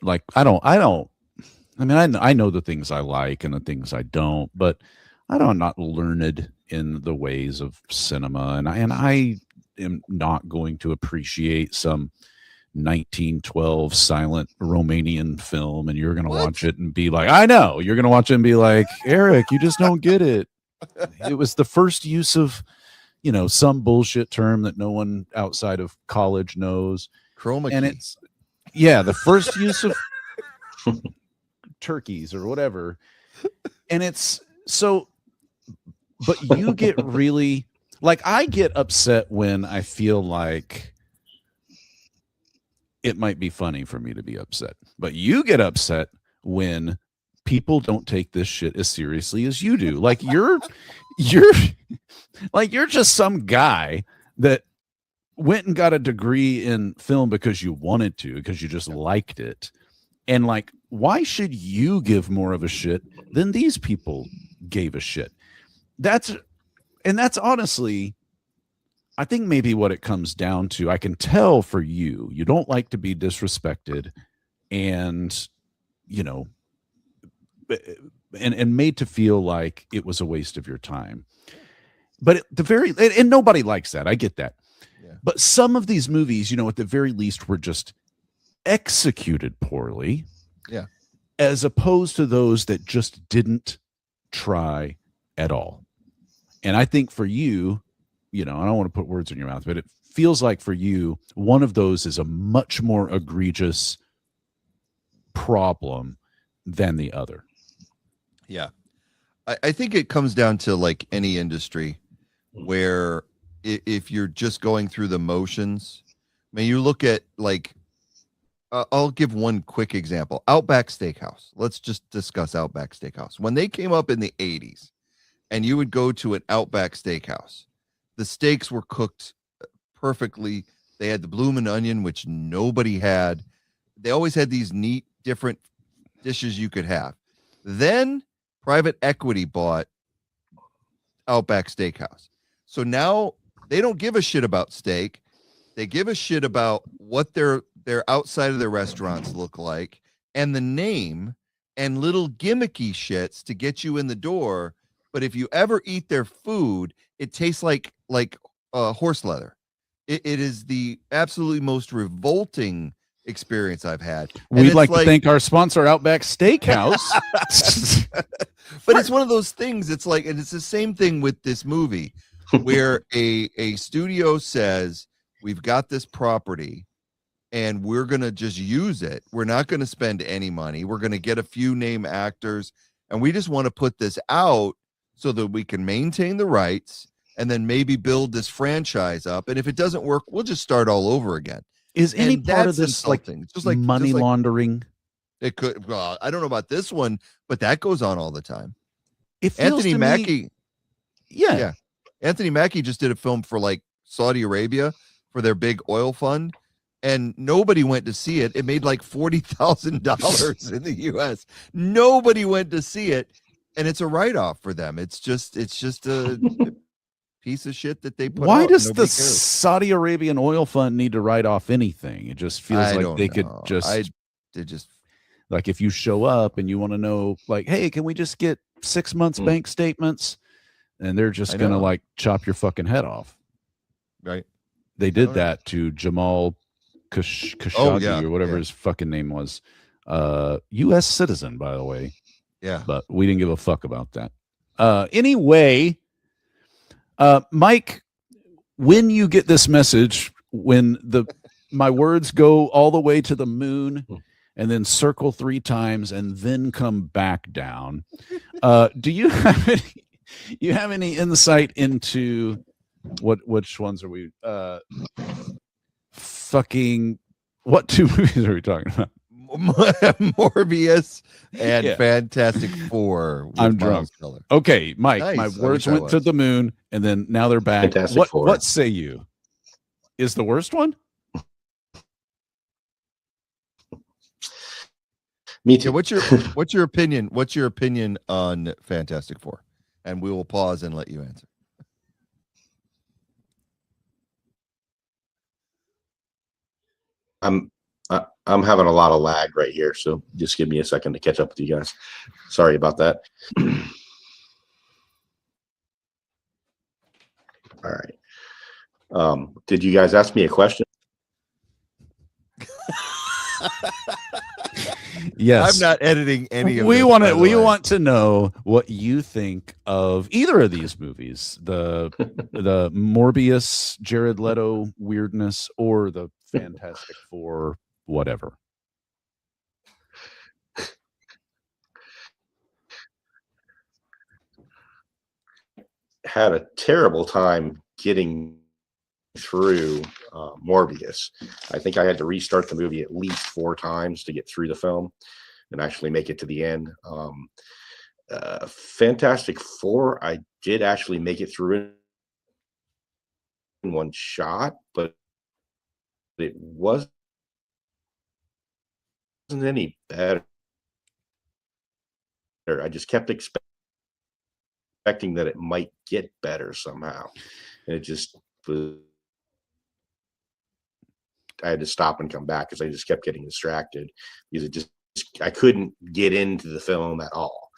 like, I mean, I know the things I like and the things I don't, but I'm not learned in the ways of cinema. And I am not going to appreciate some 1912 silent Romanian film, and you're going to watch it and be like, I know you're going to watch it and be like, Eric, you just don't get it. It was the first use of, some bullshit term that no one outside of college knows. Chroma And keys. The first use of turkeys or whatever. And it's so, but you get really, like, I get upset when I feel like it might be funny for me to be upset, but you get upset when people don't take this shit as seriously as you do. Like you're just some guy that went and got a degree in film because you wanted to, because you just liked it. And like, why should you give more of a shit than these people gave a shit? That's honestly, I think maybe what it comes down to. I can tell for you don't like to be disrespected and, and made to feel like it was a waste of your time. But at the very, and nobody likes that. I get that. Yeah. But some of these movies, at the very least were just executed poorly. Yeah. As opposed to those that just didn't try at all. And I think for you, I don't want to put words in your mouth, but it feels like for you, one of those is a much more egregious problem than the other. Yeah. I think it comes down to like any industry where if you're just going through the motions, I mean, you look at like, I'll give one quick example. Outback Steakhouse. Let's just discuss Outback Steakhouse. When they came up in the 80s and you would go to an Outback Steakhouse, the steaks were cooked perfectly. They had the bloomin' onion, which nobody had. They always had these neat, different dishes you could have. Then private equity bought Outback Steakhouse. So now they don't give a shit about steak. They give a shit about what their outside of their restaurants look like and the name and little gimmicky shits to get you in the door. But if you ever eat their food, it tastes like horse leather. It is the absolutely most revolting experience I've had. And We'd like to thank our sponsor, Outback Steakhouse. But it's one of those things. It's like, and it's the same thing with this movie where a studio says, we've got this property and we're going to just use it. We're not going to spend any money. We're going to get a few name actors and we just want to put this out so that we can maintain the rights and then maybe build this franchise up. And if it doesn't work, we'll just start all over again. Is any And part of that's this insulting. like money laundering? It could. Well, I don't know about this one, but that goes on all the time. It feels Anthony to Mackie. me, yeah. Anthony Mackie just did a film for like Saudi Arabia for their big oil fund, and nobody went to see it. It made like $40,000 in the U.S. Nobody went to see it, and it's a write-off for them. It's just a piece of shit that they put. Why out does and the nobody cares. Saudi Arabian oil fund need to write off anything? It just feels I like don't they could know. just They just like, if you show up and you want to know, like, hey, can we just get 6 months bank statements? And they're just I gonna know. like chop your fucking head off. right. They did All right. that to Jamal Khashoggi Oh, yeah, or whatever yeah. his fucking name was. U.S. citizen, by the way. Yeah. But we didn't give a fuck about that. Anyway, Mike, when you get this message, when my words go all the way to the moon and then circle 3 times and then come back down, do you have any insight into which ones are we fucking what 2 movies are we talking about? Morbius and Yeah. Fantastic Four. With I'm Miles drunk. Teller. Okay, Mike, Nice. my I words wish I went to was. the moon and then now they're back. Fantastic Four. What say you? Is the worst one? Me Yeah, too. what's your opinion? What's your opinion on Fantastic Four? And we will pause and let you answer. I'm having a lot of lag right here, so just give me a second to catch up with you guys. Sorry about that. All right. Did you guys ask me a question? Yes. I'm not editing any of We this, want by to. the We way. want to know what you think of either of these movies: the Morbius, Jared Leto weirdness, or the Fantastic Four, whatever. Had a terrible time getting through Morbius. I think I had to restart the movie at least 4 times to get through the film and actually make it to the end. Fantastic Four, I did actually make it through in one shot, but it wasn't any better. I just kept expecting that it might get better somehow, and it just was. I had to stop and come back because I just kept getting distracted because I couldn't get into the film at all.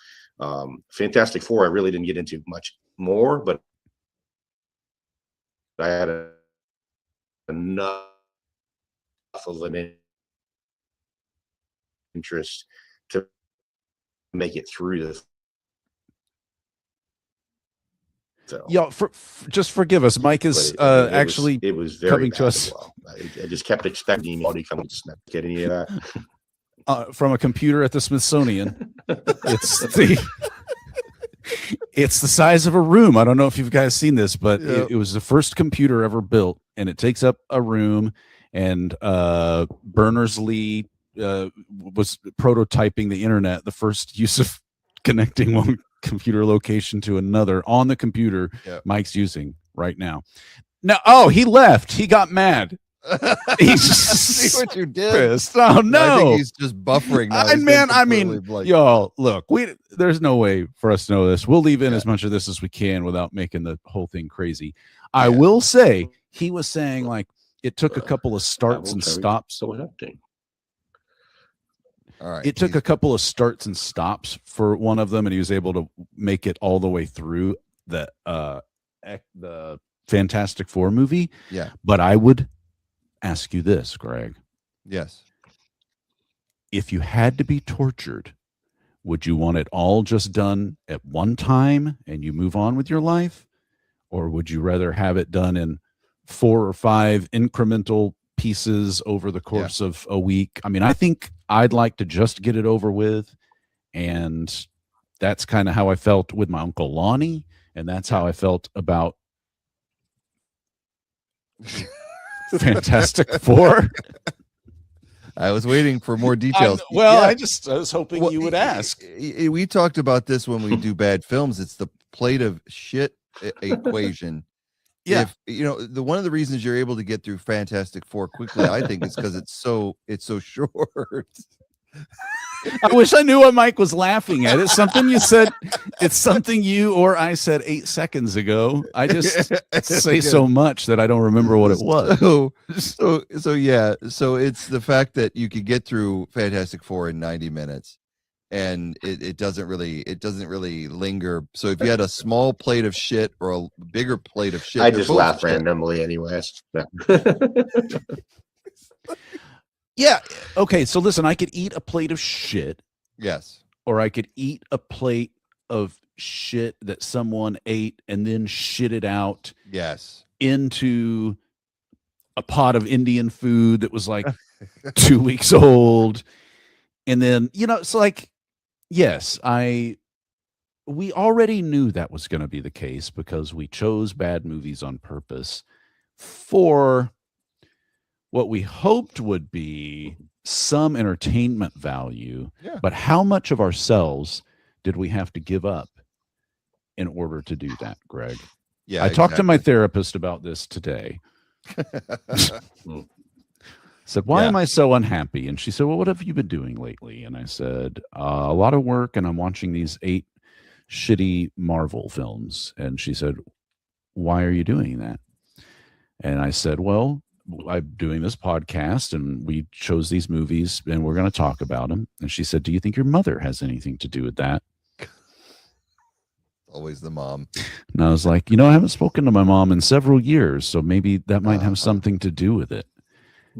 Fantastic Four, I really didn't get into much more, but I had enough of an interest to make it through the film. Yeah, just forgive us. Mike is actually it was very coming bad to as us. well. I just kept expecting email to come and just not get any of that. From a computer at the Smithsonian. It's the size of a room. I don't know if you guys seen this, but it was the first computer ever built, and it takes up a room. And Berners-Lee was prototyping the internet, the first use of connecting one computer location to another on the computer Mike's using right now. Now, he left. He got mad. He's See what you did. pissed. Oh no! I think he's just buffering now. Y'all, look, there's no way for us to know this. We'll leave in as much of this as we can without making the whole thing crazy. I will say he was saying like it took a couple of starts and stops. So adapting. All right. It took a couple of starts and stops for one of them, and he was able to make it all the way through the Fantastic Four movie. Yeah. But I would ask you this, Greg. Yes. If you had to be tortured, would you want it all just done at one time and you move on with your life? Or would you rather have it done in 4 or 5 incremental pieces over the course of a week? I mean, I think I'd like to just get it over with. And that's kind of how I felt with my Uncle Lonnie. And that's how I felt about Fantastic Four. I was waiting for more details. I was hoping you would ask. We talked about this when we do bad films. It's the plate of shit equation. Yeah. If one of the reasons you're able to get through Fantastic Four quickly, I think, is because it's so short. I wish I knew what Mike was laughing at. It's something you said. It's something you or I said 8 seconds ago. I just say so much that I don't remember what it was. So it's the fact that you could get through Fantastic Four in 90 minutes, and it doesn't really linger. So if you had a small plate of shit or a bigger plate of shit, I just laugh randomly, anyways. Yeah. Okay. So listen, I could eat a plate of shit. Yes. Or I could eat a plate of shit that someone ate and then shit it out. Yes. Into a pot of Indian food that was like 2 weeks old. And then, it's like, yes, we already knew that was going to be the case because we chose bad movies on purpose for what we hoped would be some entertainment value. Yeah. But how much of ourselves did we have to give up in order to do that, Greg? Yeah. I talked to my therapist about this today. Said, why Yeah. am I so unhappy? And she said, well, what have you been doing lately? And I said, a lot of work, and I'm watching these 8 shitty Marvel films. And she said, why are you doing that? And I said, well, I'm doing this podcast and we chose these movies and we're going to talk about them. And she said, do you think your mother has anything to do with that? Always the mom. And I was like, I haven't spoken to my mom in several years, so maybe that might have something to do with it.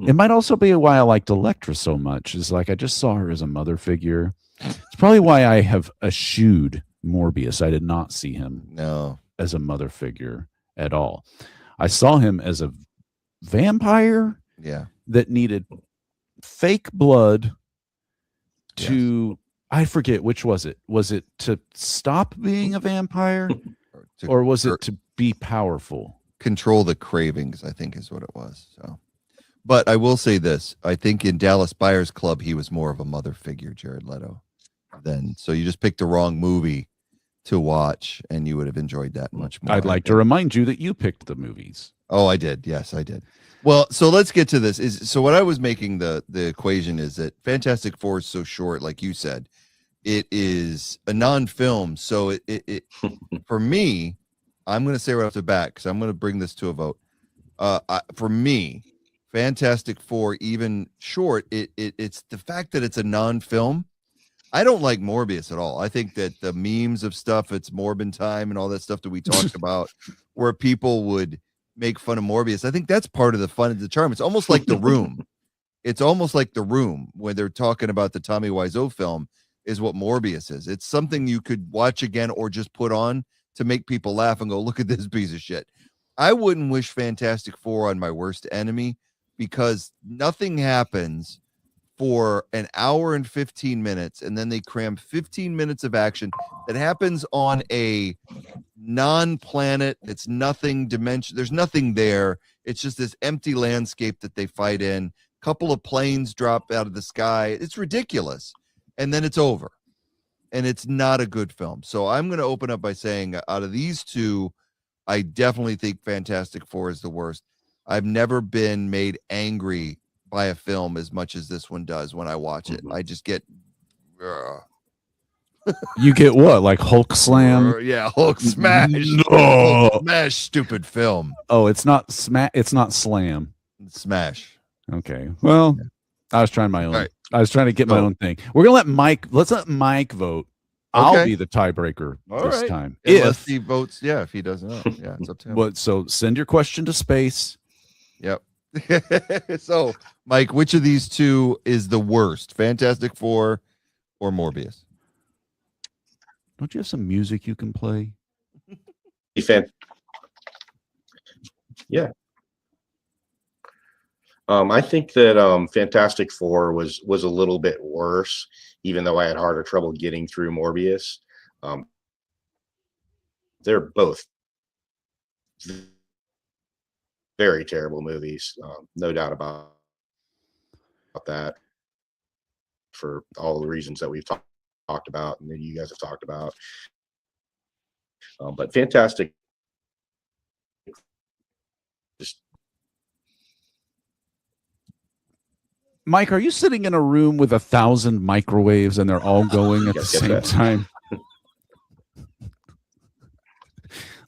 It might also be why I liked Elektra so much. Is like I just saw her as a mother figure. It's probably why I have eschewed Morbius. I did not see him as a mother figure at all. I saw him as a vampire that needed fake blood to I forget which was it. Was it to stop being a vampire or was it to be powerful? Control the cravings, I think is what it was. So, but I will say this. I think in Dallas Buyers Club, he was more of a mother figure, Jared Leto. So you just picked the wrong movie to watch and you would have enjoyed that much more. I'd like to remind you that you picked the movies. Oh, I did. Yes, I did. Well, so let's get to this. So what I was making the equation is that Fantastic Four is so short, like you said. It is a non-film. So it for me, I'm going to say right off the bat, because I'm going to bring this to a vote. For me, Fantastic Four, even short, it's the fact that it's a non-film. I don't like Morbius at all. I think that the memes of stuff, it's Morbin time and all that stuff that we talked about, where people would make fun of Morbius. I think that's part of the fun and the charm. It's almost like The Room. It's almost like The Room when they're talking about the Tommy Wiseau film is what Morbius is. It's something you could watch again or just put on to make people laugh and go, look at this piece of shit. I wouldn't wish Fantastic Four on my worst enemy because nothing happens for an hour and 15 minutes, and then they cram 15 minutes of action that happens on a non-planet. It's nothing dimension. There's nothing there. It's just this empty landscape that they fight in. A couple of planes drop out of the sky. It's ridiculous. And then it's over. And it's not a good film. So I'm going to open up by saying out of these two, I definitely think Fantastic Four is the worst. I've never been made angry by a film as much as this one does when I watch it. I just get You get what? Like Hulk slam? yeah, Hulk smash. No. Hulk smash, stupid film. Oh, it's not it's not slam. Smash. Okay. Well, I was trying my own. Right. I was trying to get my own thing. We're gonna let's let Mike vote. Okay. I'll be the tiebreaker this time. Unless he votes, if he doesn't know. Yeah, it's up to him. But so send your question to space. Yep. So, Mike, which of these two is the worst? Fantastic Four or Morbius? Don't you have some music you can play? Yeah. I think that Fantastic Four was a little bit worse, even though I had harder trouble getting through Morbius. They're both very terrible movies, no doubt about that, for all the reasons that we've talked about and that you guys have talked about. But Fantastic, just Mike, are you sitting in a room with 1,000 microwaves and they're all going at the same time?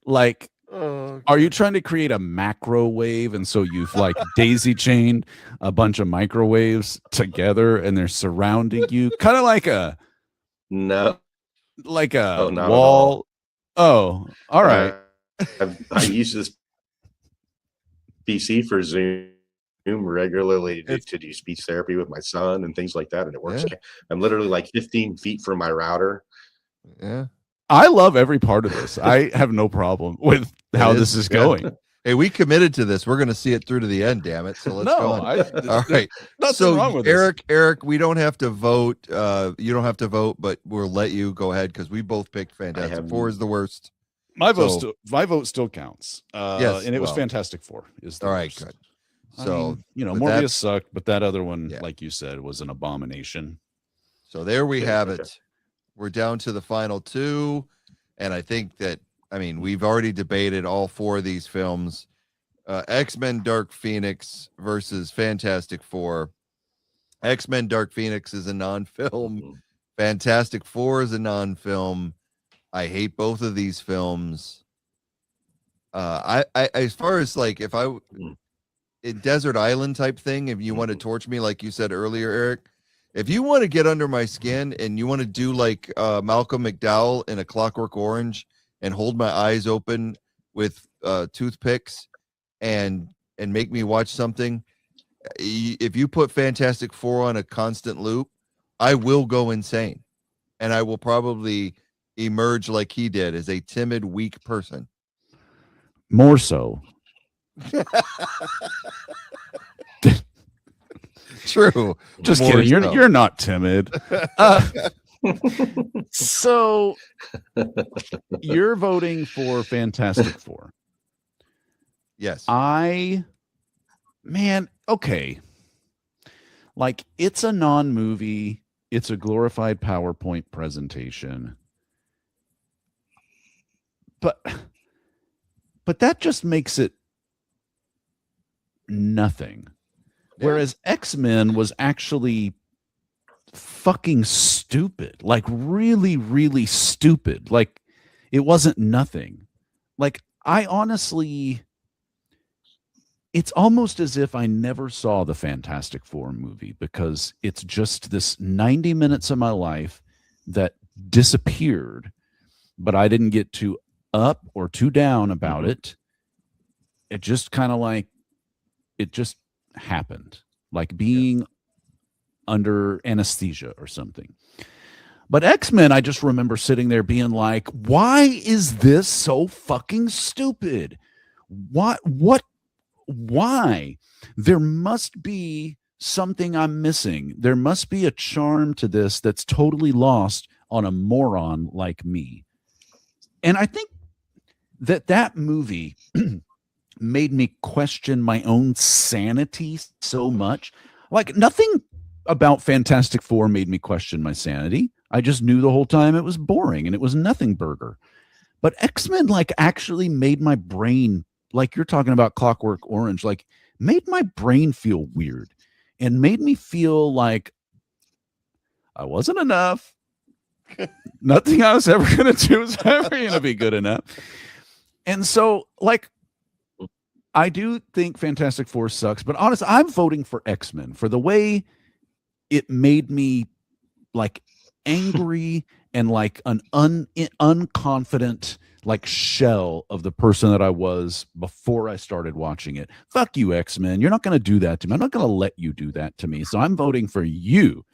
Like, are you trying to create a macro wave? And so you've like daisy chained a bunch of microwaves together and they're surrounding you, kind of like a wall. Oh, all right. I use this PC for Zoom regularly to do speech therapy with my son and things like that, and it works. I'm literally like 15 feet from my router. Yeah. I love every part of this. I have no problem with how this is going. Hey, we committed to this. We're going to see it through to the end, damn it. So let's go on. All right. Nothing wrong with Eric, we don't have to vote. You don't have to vote, but we'll let you go ahead because we both picked Fantastic Four is the worst. My vote still counts. Yes, and it was Fantastic Four. Is the all right, worst. good. So I mean, Morbius sucked, but that other one, like you said, was an abomination. So there we have it. We're down to the final two, and I think that we've already debated all four of these films. X-Men Dark Phoenix versus Fantastic Four. X-Men Dark Phoenix is a non-film. Fantastic Four is a non-film. I hate both of these films. I as far as like if I in Desert Island type thing, if you want to torch me like you said earlier, Eric, if you want to get under my skin and you want to do like Malcolm McDowell in A Clockwork Orange and hold my eyes open with toothpicks and make me watch something, if you put Fantastic Four on a constant loop, I will go insane, and I will probably emerge like he did as a timid, weak person. More so. True. Just More kidding. so. You're not timid. So you're voting for Fantastic Four. Yes. Okay. Like, it's a non-movie. It's a glorified PowerPoint presentation. But that just makes it nothing. Yeah. Whereas X-Men was actually fucking stupid. Like, really, really stupid. Like, it wasn't nothing. Like, I honestly... It's almost as if I never saw the Fantastic Four movie, because it's just this 90 minutes of my life that disappeared, but I didn't get too up or too down about it. It just kind of like, it just happened, like being under anesthesia or something. But X-Men, I just remember sitting there being like, why is this so fucking stupid? Why? There must be something I'm missing. There must be a charm to this that's totally lost on a moron like me. And I think that movie made me question my own sanity so much. Like, nothing about Fantastic Four made me question my sanity. I just knew the whole time it was boring and it was nothing burger. But X-Men, like, actually made my brain, like you're talking about Clockwork Orange, like, made my brain feel weird and made me feel like I wasn't enough. Nothing I was ever going to do was ever going to be good enough. And so, like, I do think Fantastic Four sucks, but honestly, I'm voting for X-Men for the way it made me, like, angry and like an unconfident, like, shell of the person that I was before I started watching it. Fuck you, X-Men. You're not going to do that to me. I'm not going to let you do that to me. So I'm voting for you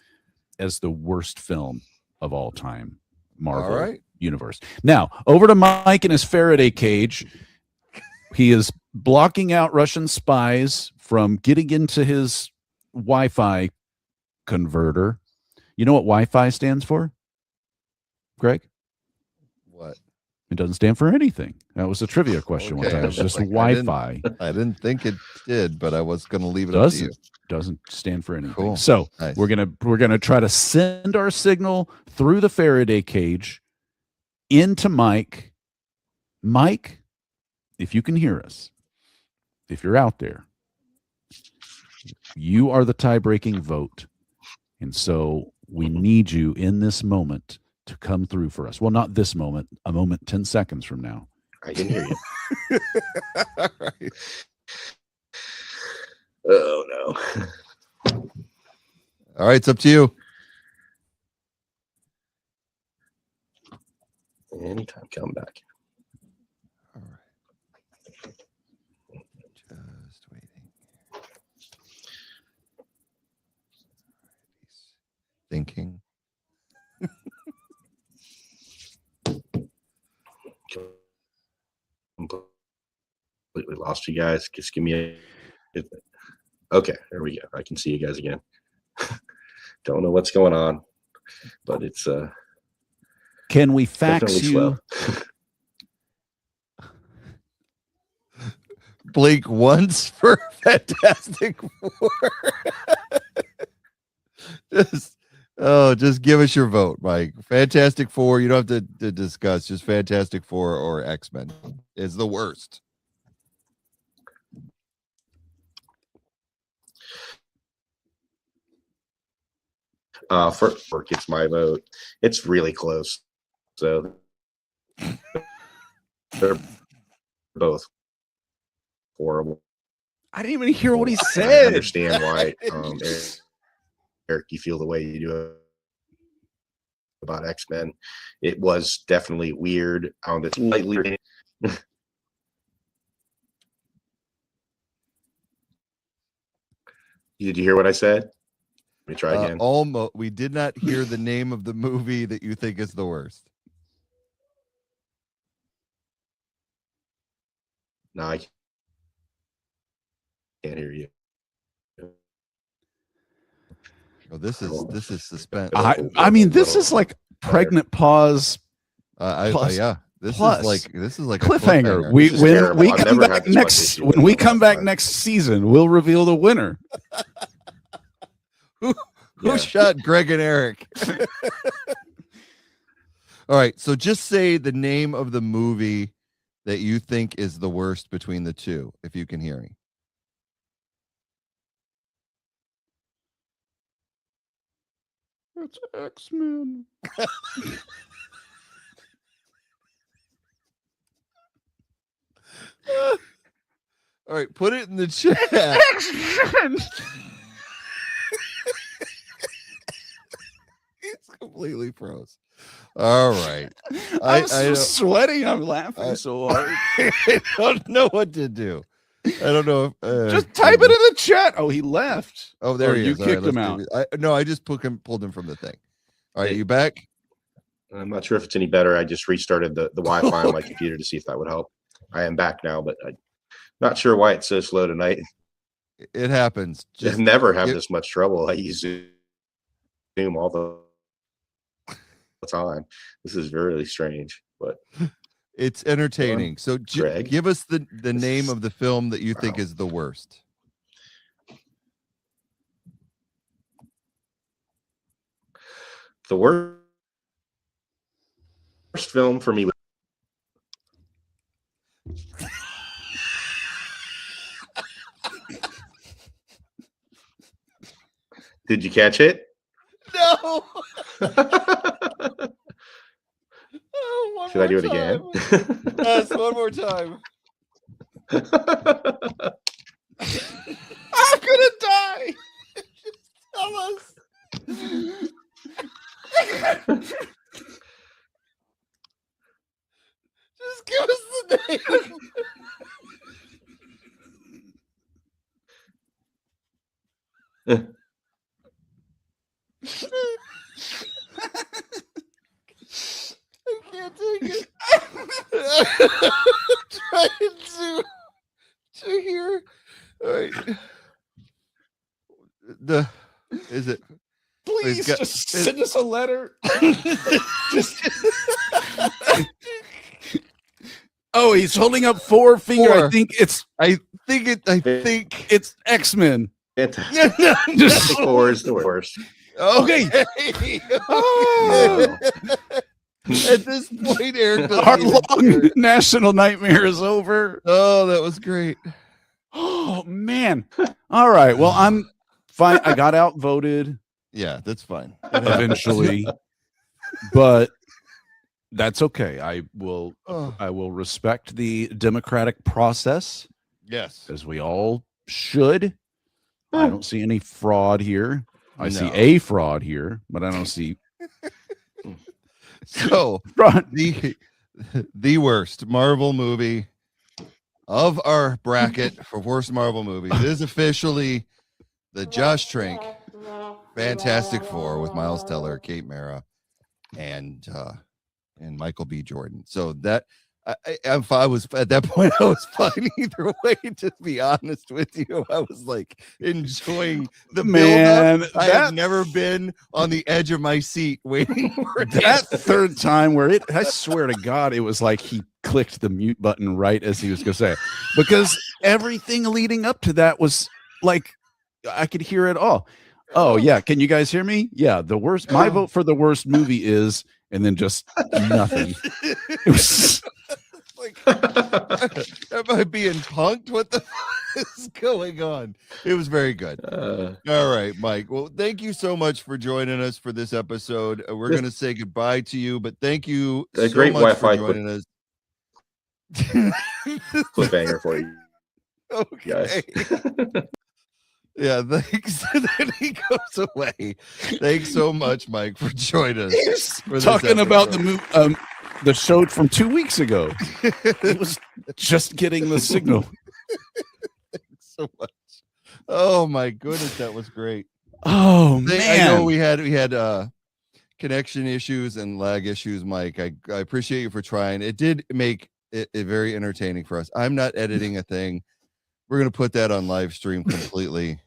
as the worst film of all time, Marvel Universe. Now, over to Mike in his Faraday cage. He is blocking out Russian spies from getting into his Wi-Fi converter. You know what Wi-Fi stands for, Greg? What? It doesn't stand for anything. That was a trivia question one time. It was just Like, Wi-Fi. I didn't think it did, but I was going to leave it up to you. Doesn't stand for anything. Cool. So Nice. we're gonna try to send our signal through the Faraday cage into Mike. Mike, if you can hear us, if you're out there, you are the tie-breaking vote, and so we need you in this moment to come through for us. Well, not this moment, a moment 10 seconds from now. I can hear you. All right. Oh no. All right, it's up to you. Anytime, come back. All right. Just waiting. He's thinking. Completely lost you guys. Just give me a. Okay, there we go. I can see you guys again. Don't know what's going on, but it's Can we fax definitely you? slow. Blink once for Fantastic Four. Just give us your vote, Mike. Fantastic Four. You don't have to discuss. Just Fantastic Four or X-Men is the worst. for gets my vote. It's really close. So they're both horrible. I didn't even hear what he I said. understand why, Eric, you feel the way you do about X-Men. It was definitely weird. It's slightly. Did you hear what I said? Let me try again. Almost. We did not hear the name of the movie that you think is the worst. No, I can't hear you. Oh, this is suspense. I mean, this is like pregnant pause. Yeah. This is like a cliffhanger. cliffhanger. When we come back next season, we'll reveal the winner. Who shot Greg and Eric? All right, so just say the name of the movie that you think is the worst between the two, if you can hear me. It's X-Men. All right, put it in the chat. He's completely froze. All right. I'm sweating. I'm laughing so hard. I don't know what to do. I don't know if just type it in the chat. Oh, he left. Oh, there he you is. All kicked right, him out. I just pulled him from the thing. All right, you back? I'm not sure if it's any better. I just restarted the Wi-Fi on my computer to see if that would help. I am back now, but I'm not sure why it's so slow tonight. It happens. I've never had this much trouble. I use Zoom all the time. This is really strange, but it's entertaining. So Greg, give us the name of the film that you think is the worst. The worst film for me. Did you catch it? No. Should I do it again? Yes, one more time. I'm gonna die. Tell us. Just give us the name. I can't take it. Trying to hear. All right. Is it? Please just send us a letter. Oh, he's holding up four fingers. Four. I think it's It's X-Men. Fantastic Four is the worst. Okay. Oh. At this point, Eric, Our long national nightmare is over. Oh, that was great. Oh man. All right. Well, I'm fine. I got outvoted Yeah, that's fine. eventually, but that's okay. I will respect the democratic process, Yes. as we all should. I don't see any fraud here. I see No. a fraud here, but I don't see So fraud. the worst Marvel movie of our bracket for worst Marvel movies is officially the Josh Trank Fantastic Four with Miles Teller, Kate Mara, and Michael B. Jordan. So that I was at that point, I was fine either way. To be honest with you, I was like enjoying the Man, build-up. I have never been on the edge of my seat waiting for That third time where I swear to God, it was like he clicked the mute button right as he was going to say it, because everything leading up to that was like, I could hear it all. Oh yeah. Can you guys hear me? Yeah. The worst, my vote for the worst movie is, and then just nothing. It was like, am I being punked? What the fuck is going on? It was very good. All right, Mike. Well, thank you so much for joining us for this episode. We're going to say goodbye to you, but thank you so great much for Wi-Fi joining us. Cliffhanger for you Okay. guys. Yeah, thanks. Then he goes away. Thanks so much, Mike, for joining us. for this Talking about episode. the show from 2 weeks ago. It was just getting the signal. Thanks so much. Oh my goodness, that was great. Oh I man, know we had connection issues and lag issues, Mike. I appreciate you for trying. It did make it very entertaining for us. I'm not editing a thing. We're gonna put that on live stream completely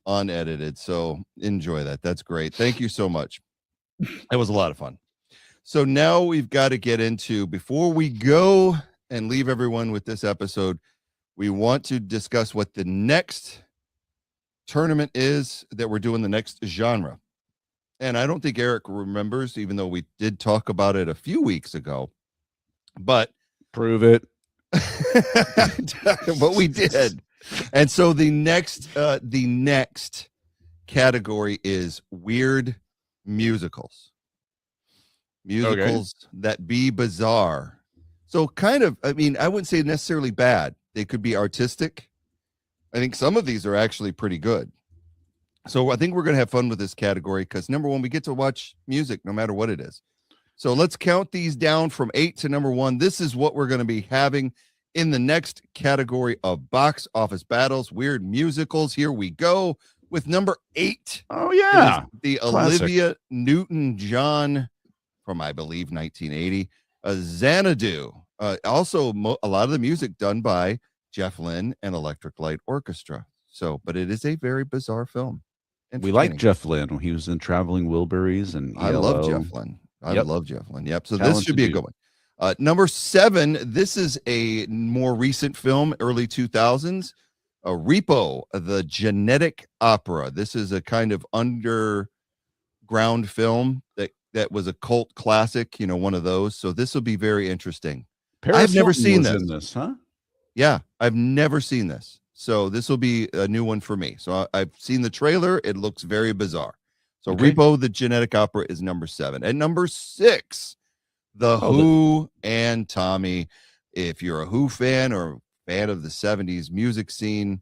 unedited. So enjoy that. That's great. Thank you so much. It was a lot of fun. So now we've got to get into, before we go and leave everyone with this episode, we want to discuss what the next tournament is that we're doing, the next genre. And I don't think Eric remembers, even though we did talk about it a few weeks ago, but prove it. but we did. And so the next category is weird musicals. Musicals that be bizarre. So kind of, I mean, I wouldn't say necessarily bad. They could be artistic. I think some of these are actually pretty good. So I think we're going to have fun with this category because, number one, we get to watch music no matter what it is. So let's count these down from 8 to number 1. This is what we're going to be having in the next category of box office battles, weird musicals. Here we go with number 8. Oh yeah, the Classic. Olivia Newton-John from, I believe, 1980. Xanadu. Also, a lot of the music done by Jeff Lynne and Electric Light Orchestra. So, but it is a very bizarre film. We like Entertaining. Jeff Lynne. He was in Traveling Wilburys and I love ELO. Jeff Lynne. I Yep. love Jeff Lynne. Yep. So this Talented should be a dude. good one. Number 7. This is a more recent film, early 2000s. Repo, the Genetic Opera. This is a kind of underground film that was a cult classic. You know, one of those. So this will be very interesting. Paris I've never Hilton seen was this. in this, huh? Yeah, I've never seen this. So this will be a new one for me. So I've seen the trailer. It looks very bizarre. So Okay. Repo, the Genetic Opera is number 7. And number 6, The Who and Tommy. If you're a Who fan or fan of the 70s music scene,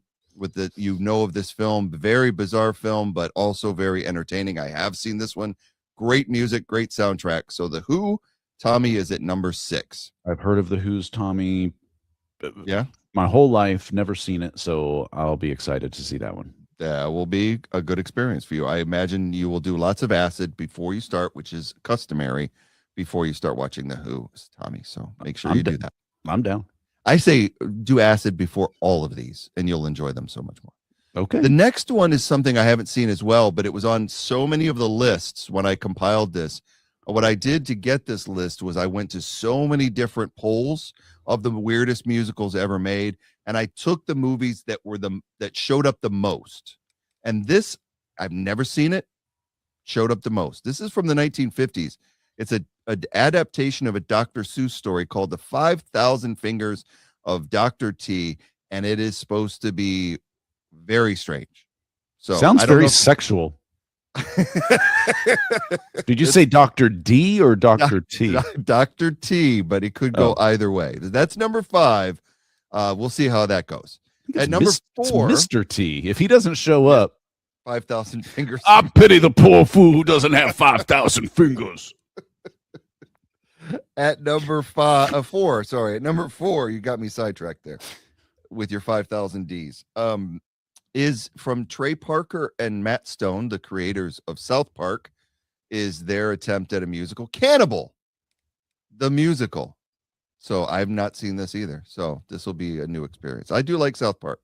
you know of this film, very bizarre film, but also very entertaining. I have seen this one. Great music, great soundtrack. So The Who, Tommy is at number 6. I've heard of the Who's Tommy. Yeah. My whole life, never seen it, so I'll be excited to see that one. That will be a good experience for you. I imagine you will do lots of acid before you start, which is customary before you start watching The Who, Tommy. So make sure you do that. I'm down. I say do acid before all of these, and you'll enjoy them so much more. Okay. The next one is something I haven't seen as well, but it was on so many of the lists when I compiled this. What I did to get this list was I went to so many different polls of the weirdest musicals ever made, and I took the movies that showed up the most. And this, I've never seen it, showed up the most. This is from the 1950s. It's an adaptation of a Dr. Seuss story called The 5,000 Fingers of Dr. T, and it is supposed to be very strange. So Sounds I don't very know if- sexual. Did you say Dr. D or Dr. T? Dr. T, but it could go either way. That's number 5. We'll see how that goes. At number 4, Mr. T. If he doesn't show up, 5,000 Fingers. I pity the poor fool who doesn't have 5,000 fingers. At number 4, sorry. At number 4, you got me sidetracked there with your 5,000 Ds. Is from Trey Parker and Matt Stone, the creators of South Park, is their attempt at a musical, Cannibal, the musical. So I've not seen this either. So this will be a new experience. I do like South Park.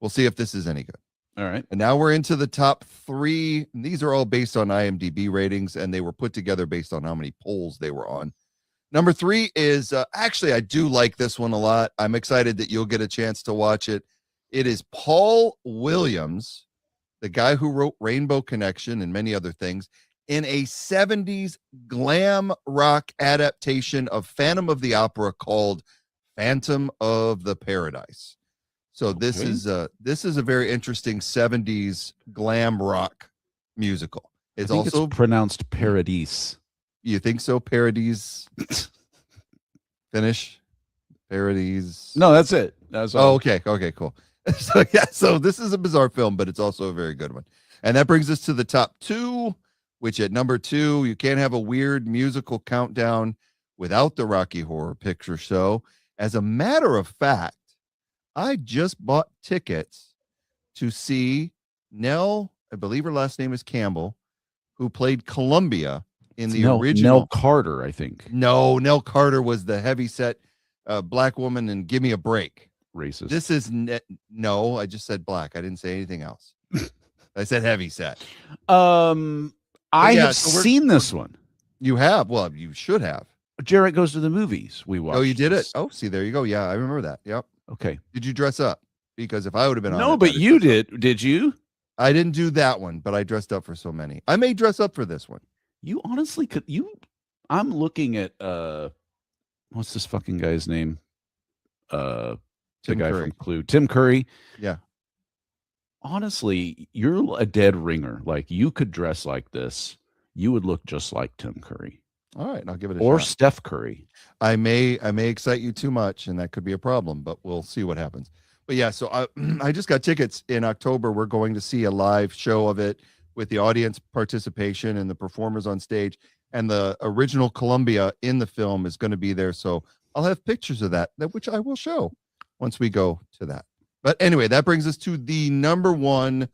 We'll see if this is any good. All right. And now we're into the top 3. These are all based on IMDb ratings, and they were put together based on how many polls they were on. Number 3 is actually, I do like this one a lot. I'm excited that you'll get a chance to watch it. It is Paul Williams, the guy who wrote Rainbow Connection and many other things, in a 70s glam rock adaptation of Phantom of the Opera called Phantom of the Paradise. So this Okay. is a very interesting 70s glam rock musical. It's I think also it's pronounced Paradise. you think so? Paradise finish Paradise. No, that's it. That's Oh, all. okay. Okay, cool. So yeah, so this is a bizarre film, but it's also a very good one. And that brings us to the top 2, which at number 2, you can't have a weird musical countdown without the Rocky Horror Picture Show. As a matter of fact, I just bought tickets to see Nell, I believe her last name is Campbell, who played Columbia in the original. Nell Carter, I think. No, Nell Carter was the heavyset black woman in Give Me a Break. Racist. This is no, I just said black. I didn't say anything else. I said heavyset. I yeah, have so seen this one. You have? Well, you should have. Jarrett Goes to the Movies. We watched. Oh, you did it? this. Oh, see, there you go. Yeah, I remember that. Yep. Okay. Did you dress up? Because if I would have been on No, it, but I'd have you dressed up. did. Did you? I didn't do that one, but I dressed up for so many. I may dress up for this one. You honestly could. I'm looking at what's this fucking guy's name? The Tim guy Curry. from Clue, Tim Curry. Yeah. Honestly, you're a dead ringer. Like you could dress like this. You would look just like Tim Curry All right, I'll give it a or shot. Steph Curry. I may excite you too much, and that could be a problem, but we'll see what happens. But yeah, so I just got tickets in October. We're going to see a live show of it with the audience participation and the performers on stage, and the original Columbia in the film is going to be there. So I'll have pictures of that, which I will show once we go to that. But anyway, that brings us to the number 1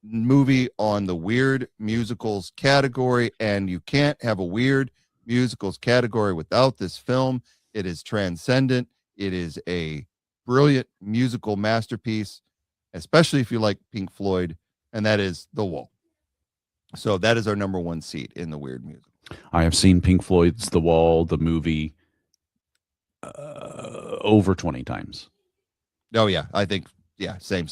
movie on the weird musicals category, and you can't have a weird musicals category without this film. It is transcendent. It is a brilliant musical masterpiece, especially if you like Pink Floyd, and that is The Wall. So that is our number 1 seat in the weird musical. I have seen Pink Floyd's The Wall, the movie, over 20 times. Oh yeah, I think same.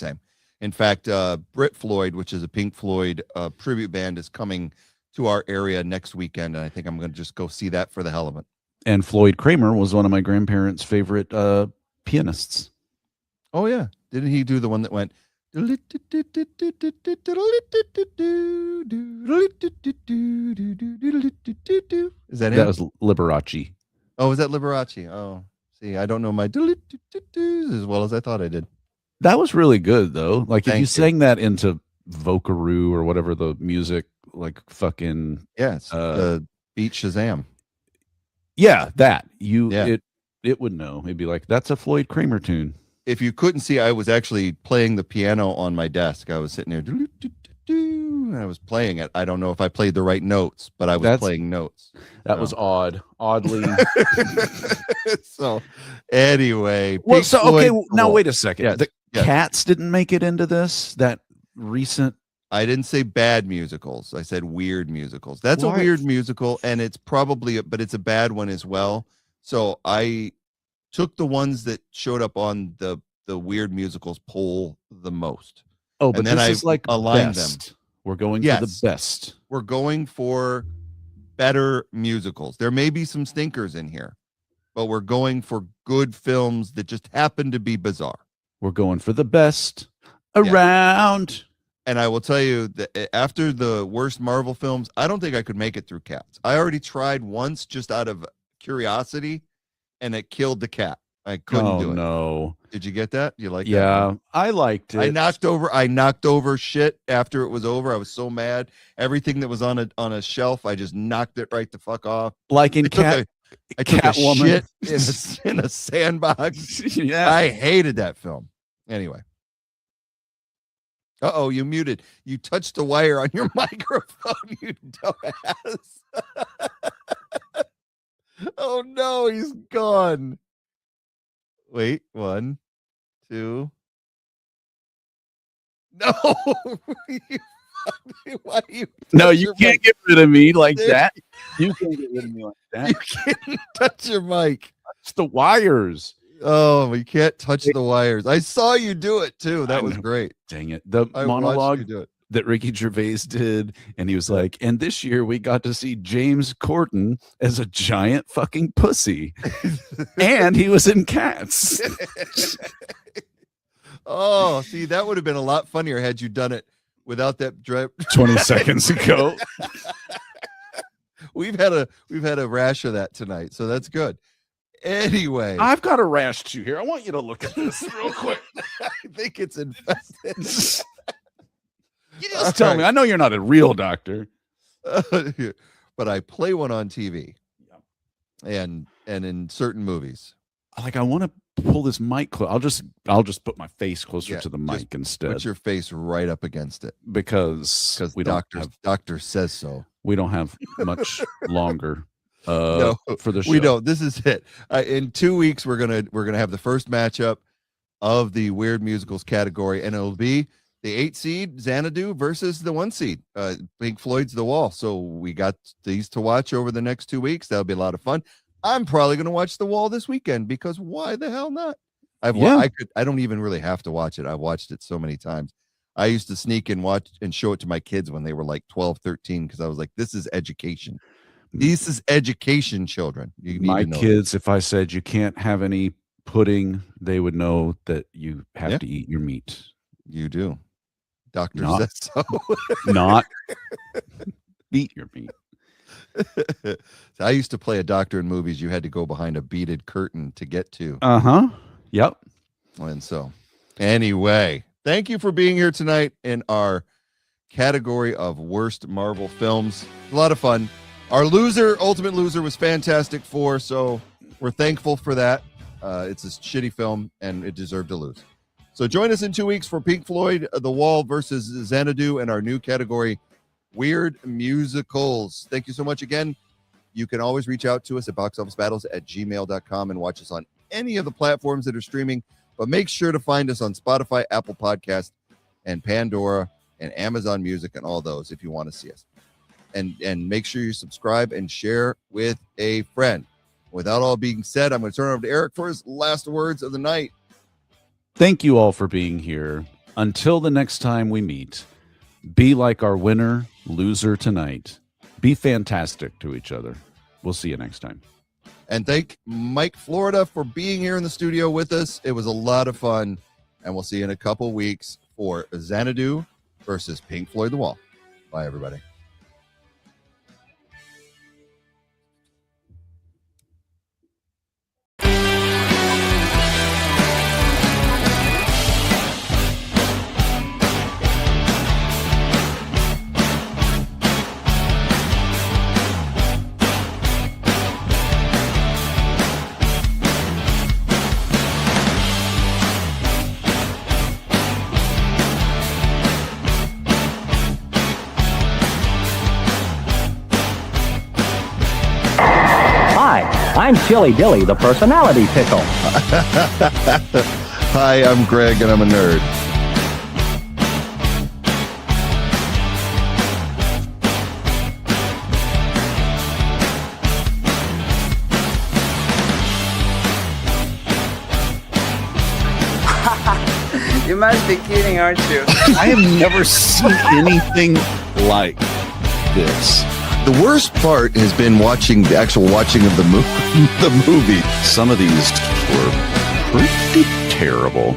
In fact, Brit Floyd, which is a Pink Floyd tribute band, is coming to our area next weekend, and I think I'm going to just go see that for the hell of it. And Floyd Kramer was one of my grandparents' favorite pianists. Oh yeah, didn't he do the one that went? Is that him? That was Liberace. Oh, is that Liberace? Oh, see, I don't know my as well as I thought I did. That was really good though. Like if Thank you you. sang that into Vocaroo or whatever the music, like fucking Yes, the Beat Shazam. yeah, that it would know. It'd be like that's a Floyd Kramer tune. If you couldn't see, I was actually playing the piano on my desk. I was sitting there, and I was playing it. I don't know if I played the right notes, but I was playing notes. That was oddly. So, anyway, Well, Pink so Floyd, okay. Now wait a second. Yes, The yes. Cats didn't make it into this. That recent. I didn't say bad musicals. I said weird musicals. That's Why? a weird musical, and it's probably, but it's a bad one as well. So I took the ones that showed up on the weird musicals poll the most. Oh, but And then this I is like aligned best. We're going for Yes. the best. We're going for better musicals. There may be some stinkers in here, but we're going for good films that just happen to be bizarre. We're going for the best around. And I will tell you that after the worst Marvel films, I don't think I could make it through Cats. I already tried once just out of curiosity, and it killed the cat. I couldn't do it. No. Did you get that? You like that? Yeah, I liked it. I knocked over shit after it was over. I was so mad. Everything that was on a shelf, I just knocked it right the fuck off. Like in I took a Catwoman. shit in a sandbox. Yeah. I hated that film. Anyway. Uh-oh, you muted. You touched the wire on your microphone, you dumbass. Oh no, he's gone. Wait, 1, 2. No. Why do you No, touch you your can't mic? get rid of me like There- that. You can't get rid of me like that. You can't touch your mic. It's the wires. Oh, you can't touch the wires. I saw you do it too. That I was know. great. Dang it. The I watched monologue you do it. that Ricky Gervais did, and he was like, and this year we got to see James Corden as a giant fucking pussy, and he was in Cats. Oh, see, that would have been a lot funnier had you done it without that 20 seconds ago. We've had a rash of that tonight, so that's good. Anyway, I've got a rash too here. I want you to look at this real quick. I think it's infested. You just tell me. I know you're not a real doctor. But I play one on TV. Yeah. And in certain movies. Like, I want to pull this mic close. I'll just put my face closer Yeah, to the just mic instead. Put your face right up against it. Because we doctor says so. We don't have much longer No, for the show. we don't. This is it. In 2 weeks, we're gonna have the first matchup of the weird musicals category, and it'll be the 8 seed Xanadu versus the 1 seed Pink Floyd's The Wall. So we got these to watch over the next 2 weeks. That'll be a lot of fun. I'm probably gonna watch The Wall this weekend because why the hell not? I don't even really have to watch it. I've watched it so many times. I used to sneak and watch and show it to my kids when they were like 12, 13, because I was like, this is education. This is education, children. You need My to know kids, if I said you can't have any pudding, they would know that you have to eat your meat. You do. Doctor Not- says so. Not eat your meat. So I used to play a doctor in movies. You had to go behind a beaded curtain to get to. Uh-huh. Yep. And so, anyway, thank you for being here tonight in our category of worst Marvel films. A lot of fun. Our ultimate loser was Fantastic Four, so we're thankful for that. It's a shitty film, and it deserved to lose. So join us in 2 weeks for Pink Floyd, The Wall versus Xanadu, and our new category, Weird Musicals. Thank you so much again. You can always reach out to us at boxofficebattles@gmail.com and watch us on any of the platforms that are streaming, but make sure to find us on Spotify, Apple Podcast, and Pandora, and Amazon Music, and all those if you want to see us. And make sure you subscribe and share with a friend. Without all being said, I'm going to turn it over to Eric for his last words of the night. Thank you all for being here. Until the next time we meet, be like our winner, loser tonight. Be fantastic to each other. We'll see you next time. And thank Mike Florida for being here in the studio with us. It was a lot of fun. And we'll see you in a couple weeks for Xanadu versus Pink Floyd The Wall. Bye, everybody. I'm Chili Dilly, the personality pickle. Hi, I'm Greg, and I'm a nerd. You must be kidding, aren't you? I have never seen anything like this. The worst part has been the actual watching of the movie. Some of these were pretty terrible.